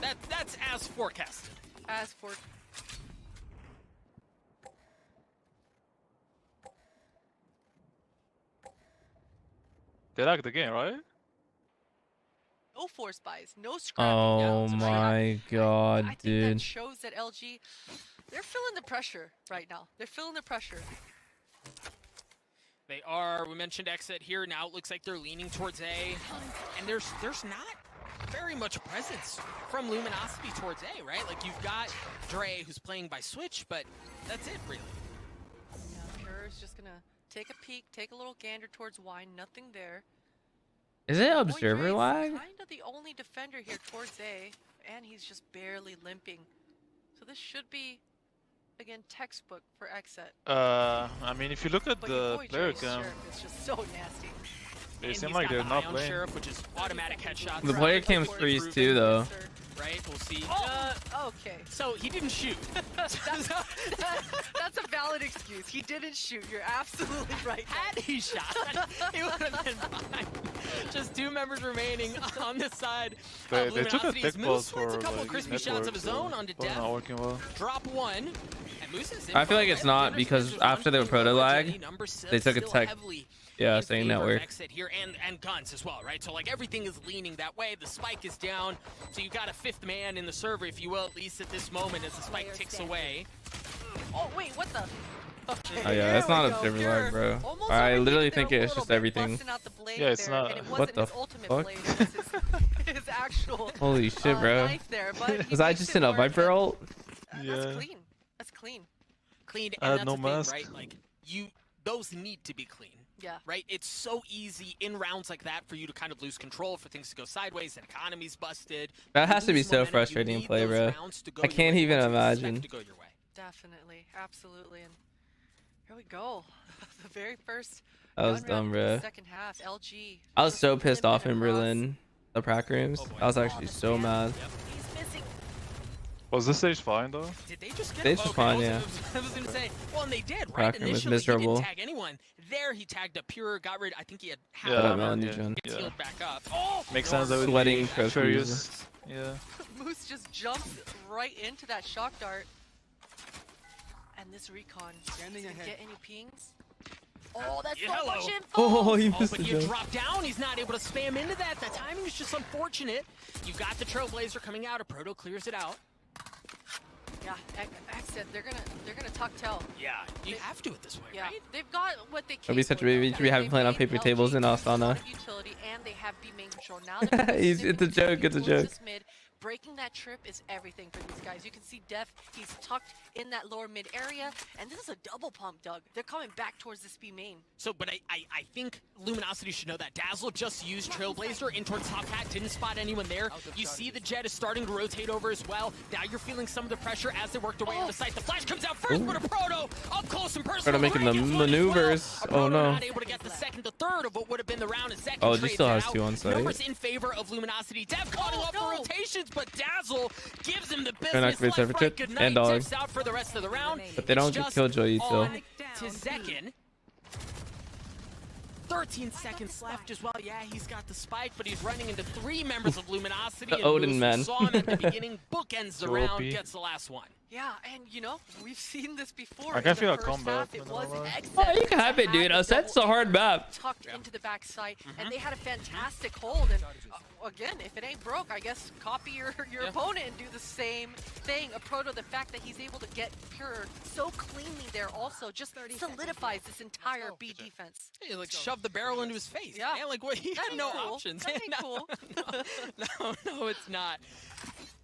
that's as forecasted. As for... They like the game, right? No force buys, no scrapping. Oh my god, I think dude. that shows that LG, they're feeling the pressure right now. They're feeling the pressure. They are. We mentioned XSET here. Now it looks like they're leaning towards A, and there's not very much presence from Luminosity towards A, right? Like, you've got Dre, who's playing by switch, but that's it, really. Yeah, Pure is just gonna take a peek, take a little gander towards Wine. Nothing there. Is it observer lag? Kind of the only defender here towards A, and he's just barely limping. So this should be, again, textbook for XSET. I mean, if you look at the player cam, it's just so nasty. they seem like they're not playing. Sheriff, which is automatic headshots. The player cam's freeze too, though. Right, we'll see. Okay. So he didn't shoot. That's a valid excuse. He didn't shoot. You're absolutely right. Had he shot, he would have been fine. Just two members remaining on this side. They took a Luminosity's thick ball Moose wins for a couple like, crispy shots of his own onto Death. Death. Not working well. Drop one. And Moose is in I feel like it's not because after the proto lag, they took a tech. Yeah, saying network. Exit here and guns as well, right? So like everything is leaning that way. The spike is down, so you got a fifth man in the server, if you will, at least at this moment as the spike ticks away. Oh wait, what the? Okay, Oh yeah, that's not a server lag, bro. I literally think it's just everything. Yeah, it's not. What the fuck? His actual, Holy shit, bro. Was I just in a Viper ult? Yeah. That's clean. That's clean. Clean, I and had that's no the thing, mask. right? Like those need to be clean. Yeah. Right? It's so easy in rounds like that for you to kind of lose control, for things to go sideways, and economy's busted. That has to be so frustrating to play, bro. I can't even imagine. Definitely, absolutely, and here we go. The very first. That was dumb, bro. Second half, LG. I was so pissed off in Berlin, the prac rooms. I was actually so mad. He's missing. Was this stage fine though? Did they just get Stage him? was fine, yeah. I was gonna say, well, and they did, right? Kraken was Initially, he miserable. didn't tag anyone. There, he tagged up Pure, got rid. I think he had half Yeah, of Melon it. Legion. Gets Yeah. healed back up. Oh, Makes sense. That would Sweating be trophies. furious. Yeah. Moose just jumps right into that shock dart. And this recon, does he get any pings? Oh, that's so much info! Oh, he Oh, missed but the you jump. drop down. He's not able to spam into that. The timing is just unfortunate. You've got the Trailblazer coming out. A Proto clears it out. Yeah, XSET, they're gonna tuck tail. Yeah, you have to it this way, Yeah, right? they've got what they can. It'll be such a baby. We haven't played on paper tables in Astana. Utility, and they have B main control now. they're It's a joke. It's a joke. Mid. Breaking that trip is everything for these guys. You can see Def, he's tucked in that lower mid area, and this is a double pump, Doug. They're coming back towards this B main. So, but I think Luminosity should know that. Dazzle just used Trailblazer in towards top hat, didn't spot anyone there. You see the Jet is starting to rotate over as well. Now you're feeling some of the pressure as they work their way into sight. The flash comes out first, but a Proto up close and personal. Proto making the right, gets one as maneuvers. well. A Oh, Proto no. not able to get the second to third of what would have been the round and second. Oh, he trades still has out. two on site. Numbers in favor of Luminosity. Dev caught him up for rotations, but Dazzle gives him the Turn business. activates Left, every right, trip good and night. dog. Tips out for the rest of the round. But they don't It's get just Killjoy still. on to Zekin. 13 seconds left as well. Yeah, he's got the spike, but he's running into 3 members of Luminosity. The and Odin Moose, man. we saw him at the beginning, bookends the So round, OP. gets the last one. Yeah, and you know, we've seen this before. I In can the feel a first combat, half, It I'm was not gonna lie. XSET Oh, you can have it, that dude. had the That's a double hard map. tucked into the backside, and they had a fantastic hold. And again, if it ain't broke, I guess copy your opponent and do the same thing. A Proto, the fact that he's able to get Pure so cleanly there also just solidifies this entire B defense. He like shoved the barrel into his face. Yeah. Man, like what? He That had ain't no cool. options. That ain't cool. No, it's not.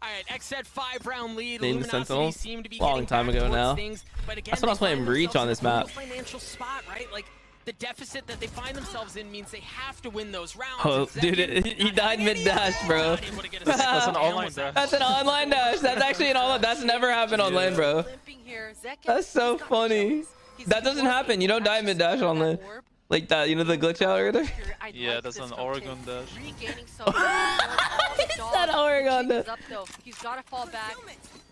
All right, XSET 5-round lead. Named the Luminosity Sentinels? seem to be Long getting time back ago towards now. Things, but again, That's when I was they playing find Breach on themselves this in a map. financial spot, right? Like the deficit that they find themselves in means they have to win those rounds. Oh, And dude, Zekin he not died having any mid-dash, of bro. it. Not able to get a That's single an kill. online Was that- dash. That's an online dash. That's actually an online. That's never happened on lane, bro. Limping here. Zekin, That's so he's got funny. kills. He's That doesn't working happen. You don't die actually mid-dash on that lane. orb. Like that, you know the glitch out right there? I'd Yeah, like that's this an from Oregon King. dash. Regaining some it's that Oregon dash. Up, though. He's got to fall back.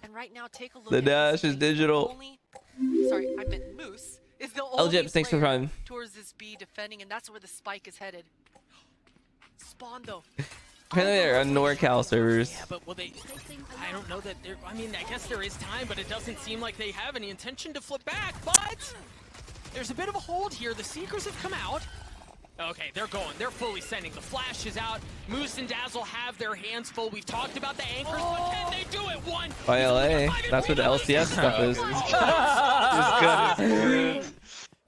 And right now, take a look The at dash this is speed. digital. Sorry, I meant Moose. Is the only L-Jip, thanks for player Prime. towards this B defending, and that's where the spike is headed. Spawn, though. Apparently they're on NorCal servers. Yeah, but will they? I don't know that they're. I mean, I guess there is time, but it doesn't seem like they have any intention to flip back. But there's a bit of a hold here. The Seekers have come out. Okay, they're going. They're fully sending. The flash is out. Moose and Dazzle have their hands full. We've talked about the anchors, but can they do it? One. ILA. That's what the LCS stuff is.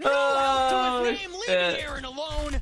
Oh, Oh, shit. Leaving shit. Aaron alone.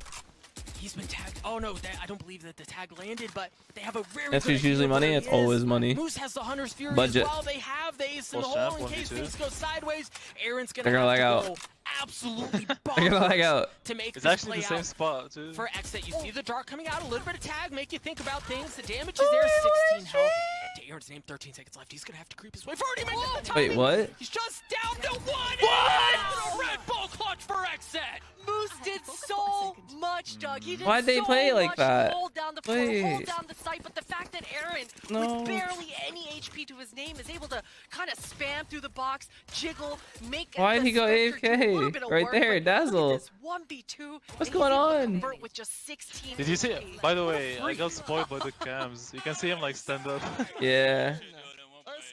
He's been tagged. Oh no, I don't believe that the tag landed, but they have a very That's good who's usually idea money. where It's he is. always money. Moose has the Hunter's Fury Budget. as well. They have the ace in the Full hole snap, in case 1v2. things go sideways. Aaron's They're gonna gonna have lag to out. go absolutely They're gonna lag bonkers out. to make It's this actually play the same out. spot too. For XSET, you see the dart coming out, a little bit of tag, make you think about things. The damage is there, 16 health. To Aaron's name, 13 seconds left. He's gonna have to creep his way. Already made the Wait, timing. what? He's just down to one. What? A Red Bull clutch for XSET. Moose did so much, Doug. He did Why'd they so play like much that? to hold down the floor, Wait. hold down the site, but the fact that Aaron, No. with barely any HP to his name, is able to kind of spam through the box, jiggle, make Why'd the he go Spectre do a little AFK? bit of Right work, there, but Dazzle. Look at this 1v2. What's and going he's able to on? convert with just 16 Did you see HP. it? By the way, I got spoiled by the cams. You can see him like stand up. Yeah.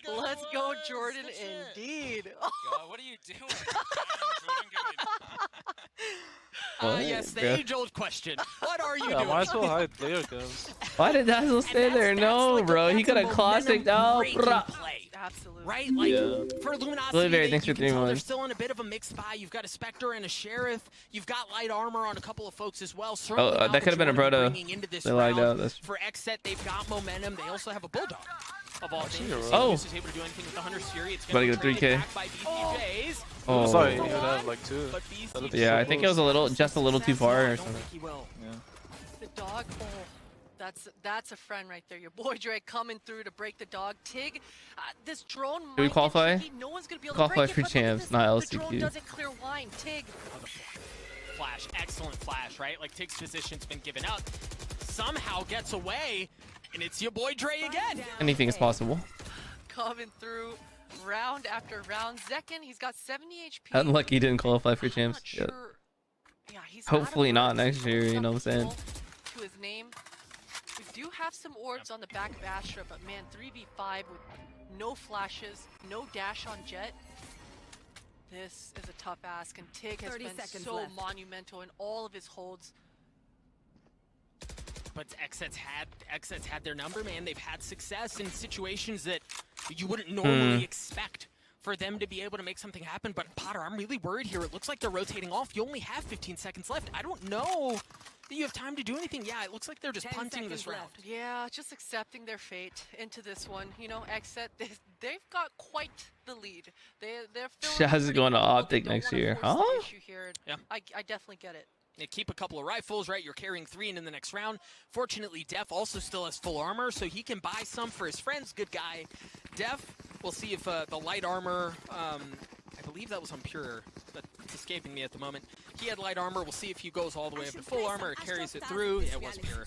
Let's go, Jordan, indeed. What are you doing? What? Yes, the Bro. age-old question. What are you Yeah, doing? might as well hide player cams. Why did Dazzle stay there? No, bro. He could have classicked out, bro. Absolutely. Right? Like, Yeah. for Luminosity, Blueberry, thanks you for can 3 tell they're months. still in a bit of a mixed buy. You've got a Spectre and a Sheriff. You've got light armor on a couple of folks as well. Certainly that not what could've been you a wanna be Proto. bringing into this They lagged round. out, that's- For XSET, they've got momentum. They also have a Bulldog. Of all things. Oh. Is able to do anything with the Hunter's Fury. It's About to going get to a 3K. back by BCJs. Oh. Sorry, he would have like two. But That looks Yeah, so I think it close. was just a little too far I or don't something. think he will. Yeah. The dog, that's a friend right there. Your boy Drake coming through to break the dog. Tig, this drone we might get qualify? tricky. No one's gonna be able Qualify to break for it, but look at champs, this. not The drone LCQ. doesn't clear line. Tig, Flash, excellent flash, right? Like Tig's position's been given up. Somehow gets away, and it's your boy Dre again. Anything is possible. coming through round after round. Zekken, he's got 70 HP. Unlucky he didn't qualify for I'm champs. not Yeah. sure. Yeah, he's Hopefully not not next year, you know what I'm saying? To his name. We do have some orbs on the back of Astra, but man, 3v5 with no flashes, no dash on Jet. This is a tough ask, and Tig has been so monumental in all of his holds. But XSET's had their number, man. They've had success in situations that you wouldn't normally expect for them to be able to make something happen. But Potter, I'm really worried here. It looks like they're rotating off. You only have 15 seconds left. I don't know that you have time to do anything. Yeah, it looks like they're just punting this round. Yeah, just accepting their fate into this one. You know, XSET, they've got quite the lead. They're Shaz is going to Optic next year, huh? Yeah, I definitely get it. You keep a couple of rifles, right? You're carrying 3 into the next round. Fortunately, Def also still has full armor, so he can buy some for his friends. Good guy. Def, we'll see if the light armor, I believe that was on Pure, but it's escaping me at the moment. He had light armor. We'll see if he goes all the way up to full armor or carries it through. Yeah, it was Pure.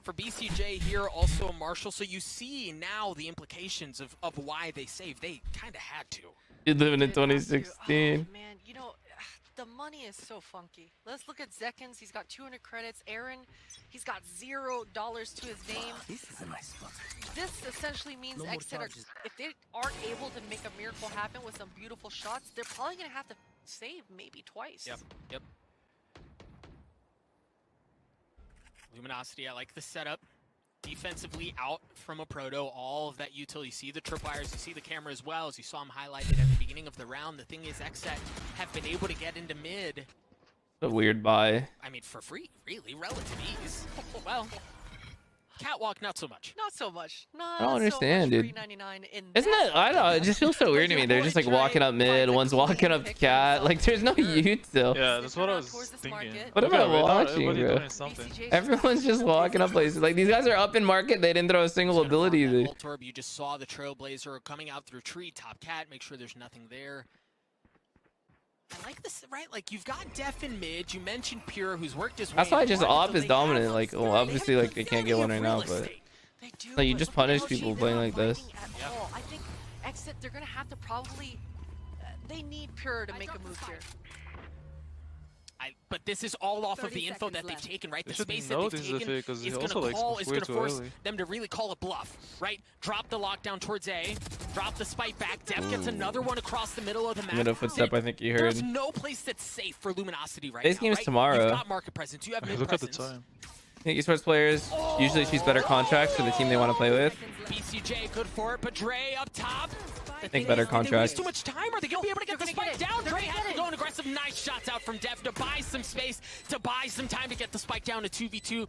For BCJ here, also Marshall. So you see now the implications of why they saved. They kind of had to. You're living in 2016. Oh, man, you know, the money is so funky. Let's look at Zekens. He's got 200 credits. Aaron, he's got $0 to his name. This is a nice spot. This essentially means XSET if they aren't able to make a miracle happen with some beautiful shots, they're probably going to have to save maybe twice. Yep. Luminosity, I like the setup. Defensively out from a proto, all of that util. You see the tripwires, you see the camera as well, as you saw him highlighted at the beginning of the round. The thing is, XSET have been able to get into mid. A weird buy. I mean, for free, really, relative ease. Well, Catwalk, not so much. Not so much. I don't understand, dude. Isn't that? it? I don't know. It just feels so weird to me. They're just like walking up mid, one's walking up cat. Like, there's no util. Yeah, that's what I was thinking. What am I watching, bro? Something. Everyone's just walking up places. Like, these guys are up in market. They didn't throw a single ability either. You just saw the Trailblazer coming out through tree, top cat, make sure there's nothing there. I like this, right? Like, you've got Def in mid. You mentioned Pure, who's worked his way. That's why just op is dominant. Like, well, obviously, like, they can't get one right now, but like, you just punish people playing like this. I think XSET, they're gonna have to probably. They need Pure to make a move here. But this is all off of the info that they've taken, right? They The space shouldn't that know they've taken because is he going also, to force early. them to really call a bluff, right? Drop the lockdown towards A, drop the spike back. Def gets another one across the middle of the map. Middle footstep, I think you heard. There's no place that's safe for Luminosity right This now. game is right? tomorrow. You've got market presence. You have mid Look at the presence. time. I think esports players usually choose better contracts for the team they want to play with. BCJ good for it, but Dre up top. I think better contracts. Too much time. Are they going to be able to get the spike down? Dre has to go an aggressive. Nice shots out from Def to buy some space, to buy some time to get the spike down to 2v2.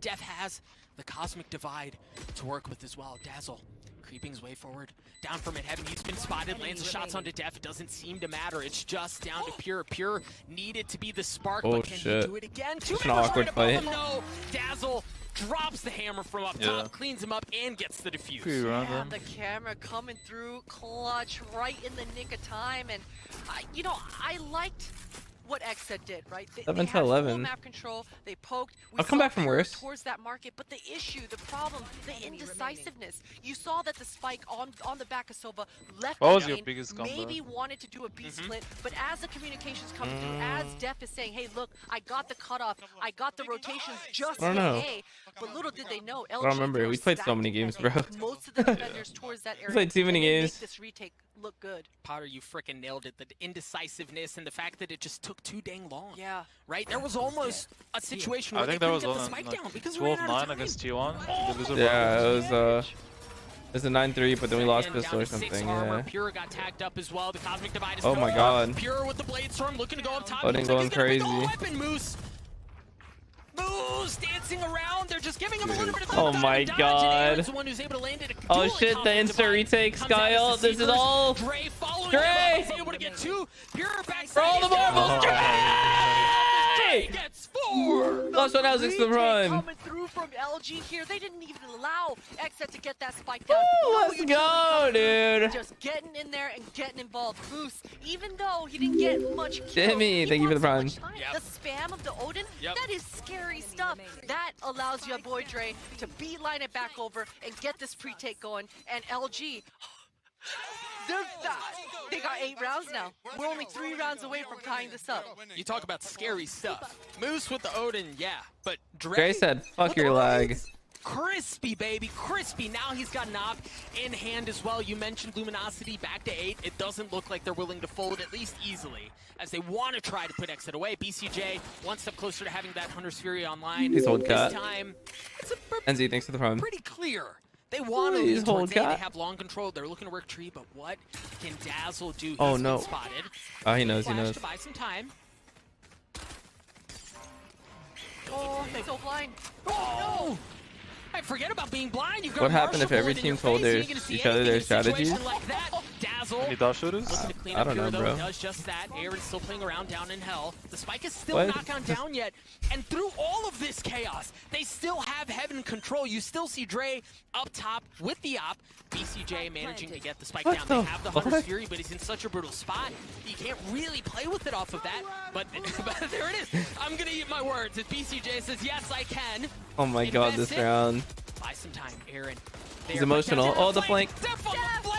Def has the Cosmic Divide to work with as well. Dazzle creeping his way forward. Down from mid-heaven. He's been spotted. Lands the shots onto Def. It doesn't seem to matter. It's just down to Pure. Pure needed to be the spark, but can he do it again? It's an awkward fight. No. Dazzle drops the hammer from up top, cleans him up, and gets the defuse. And the camera coming through clutch right in the nick of time. And, you know, I liked what XSET did, right? They 7 to had 11. full map control. They poked. I'll come back from worse. Towards that market, but the issue, the problem, the indecisiveness. You saw that the spike on the back of Sova left What was the your lane, biggest combo? maybe wanted to do a B split, but as the communications come through, as Def is saying, hey, look, I got the cutoff, I got the rotations just I don't know. A. But little did they know, I don't remember. We played so many games, bro. Most of the defenders towards that area. We played too many games. Make this retake look good. Potter, you freaking nailed it. The indecisiveness and the fact that it just took too dang long. Yeah. Right? There was almost a situation I where think they that couldn't was get the one spike down like because we ran out of 12-9 time. against T1. Yeah, it was a 9-3, but then we lost Down pistol or to 6 something. armor. Yeah. Pure got tagged up as well. The Cosmic Divide is Oh my going God. up. Pure with the Blade Storm looking to go up top. Flooding Looks like going he's gonna pick the crazy. weapon, Moose. Moose dancing around. They're just giving him a little bit of time. Oh my to dodge, and God. Aaron's the one who's able to land it. Oh Dueling shit, the Cosmic instant Divide retake, comes out Sky as ult. the This is Seekers. all. Dre following Dre! him up. He's able to get 2. Pure back. For all the marbles, Dre! Gets 4. Plus one Alex the run. Coming through from LG here. They didn't even allow XSET to get that spike down. Woo, let's go, dude. Just getting in there and getting involved. Boost, even though he didn't get much kills, Jimmy, he thank you for the bought prime. so much time. Yep. The spam of the Odin, Yep. that is scary stuff. That allows your boy Dre to beeline it back over and get this pre-take going. And LG, They got 8 rounds now. We're only 3 rounds away from tying this up. You talk about scary stuff. Moose with the Odin, yeah. But Dre said, fuck with your the lag. Odins, crispy, baby, crispy. Now he's got an op in hand as well. You mentioned Luminosity back to 8. It doesn't look like they're willing to fold, at least easily, as they want to try to put XSET away. BCJ one step closer to having that Hunter's Fury online. He's hold this cat. time, it's NZ, thanks for the prime. pretty clear. They want to Please lead towards hold A. They cat. have long control. They're looking to work tree, but what can Dazzle do? He's Oh, been no. spotted. Oh, he knows, he Flash knows. to buy some time. Oh, he's so blind. Oh, no! I forget about being blind. You've got What happened if Marshall every bullet in team your told face. their- You ain't gonna see each other anything their in a situation strategies? like that. Dazzle Any dodge shooters? looking to clean I up don't here, know, though. bro. Does just that. Aaron's still playing around down in hell. The spike is still What? not gone down yet. And through all of this chaos, they still have heaven control. You still see Dre up top with the op. BCJ managing to get the spike What down. the They have the Hunter's fuck? Fury, but he's in such a brutal spot. He can't really play with it off of that. But, but there it is. I'm going to eat my words. As BCJ says, yes, I can. Oh my god, this Invest it. round. Buy some time, Aaron. He's emotional. Oh, the flank.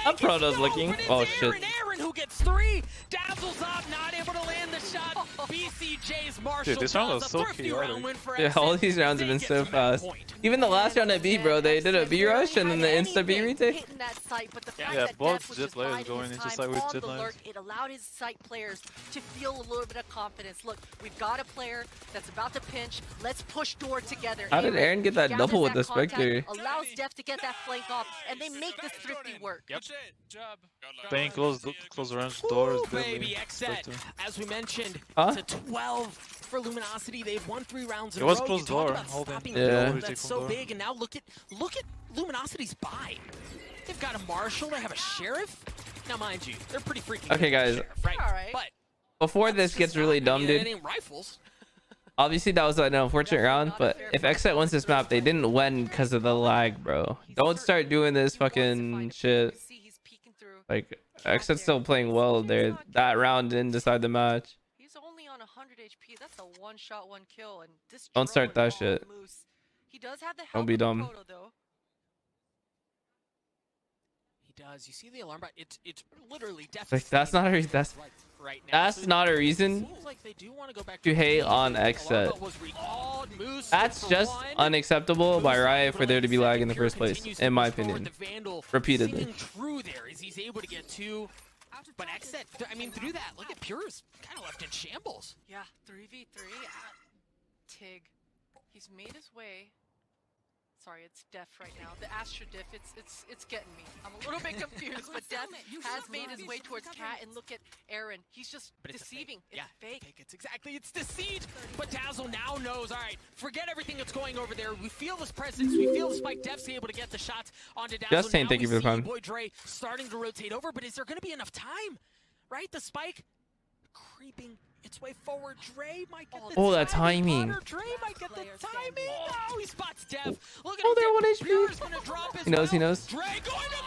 I'm proud of looking. Oh, shit. Aaron who gets 3. Dazzles up, not able to land the shot. BCJ's Marshall. Dude, this round was does a so thrifty chaotic. round win for Yeah, all XSET. these rounds have They been get so to match fast. point. Even the last round at B, bro, they did a B rush and then the insta B retake. Hitting that site, but the fact Yeah, that both Death was jet just players biding going his in just time like with on jet the lines. lurk, it allowed his site players to feel a little bit of confidence. Look, we've got a player that's about to pinch. Let's push door together. How did Aaron get that gathers double with the contact, Spectre? Allows Def to get that flank off, and they make this thrifty work. Yep. Staying close range doors. Ooh, baby, deadly. XSET. As we mentioned, Huh? it's a 12 for Luminosity. They've won 3 rounds in It a was row. closed You talk door, about holding. stopping Yeah. the Yeah. build Take that's from so door. big, and now look at Luminosity's buy. They've got a Marshall. They have a Sheriff. Now, mind you, they're pretty freaking Okay, good with guys. Sheriff, right? All right. But Before that's this gets just really not- dumb, it dude. ain't rifles. Obviously, that was an unfortunate round, but if XSET wins this map, they didn't win because of the lag, bro. Don't start doing this fucking shit. See, he's peeking through. Like, XSET's still playing well there. That round didn't decide the match. He's only on 100 HP. That's a one shot, one kill. And this Don't start drone that shit. on Moose. He does have the help Don't be of the dumb. Proto, though. He does. You see the alarm button? It's literally Like, definitely. that's not a right now. that's So not a it reason seems like they do want to go back to hate the on alarm XSET. button was recalled. Moose That's for just one. unacceptable by Moose Riot for there to be lag in the Pure first place, continues to in my push forward. opinion. The Vandal Repeatedly. singing true there as he's able to get 2. But XSET, I mean, through that, look at Pure's kind of left in shambles. Yeah, 3v3. Tig. He's made his way. Sorry, it's Def right now. The Astra Diff, it's getting me. I'm a little bit confused, but Def has made his way towards Cat, and look at Aaron. He's just But it's a fake. deceiving. It's Yeah, fake. It's deceit. But Dazzle now knows, all right, forget everything that's going over there. We feel this presence. We feel the spike. Def's able to get the shots onto Dazzle. Just saying, Now thank you we for the see time. Boy Dre starting to rotate over, but is there going to be enough time? Right? The spike creeping its way forward. Dre might get the Oh, that timing. Dre might get the timing. Oh, he spots Dev. Look at Oh, him. they're 1 Dev. HP. Pure's gonna drop as He knows, he well. knows. Dre going to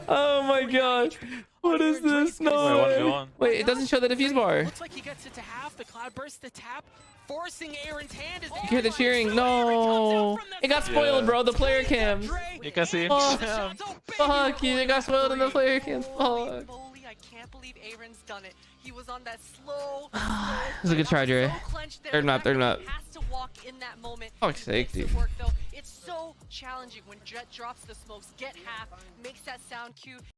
Oh my god. What is this? No Wait, way. 1v1. Wait, it doesn't show the defuse bar. Looks like he gets it to half. The cloud burst to tap, forcing Aaron's hand. As You hear the cheering? No. It got spoiled, bro. The player cam. You can see. Fuck. Yeah. Fuck you. It got spoiled in the player cam. Holy Fuck. moly, I can't believe Aaron's done it. He was on that slow. It was a good try, Dre. Third map, third map. Has to walk in that moment. Fuck's He sake, makes it dude. work, though. It's so challenging when Jet drops the smokes, get half, makes that sound cue.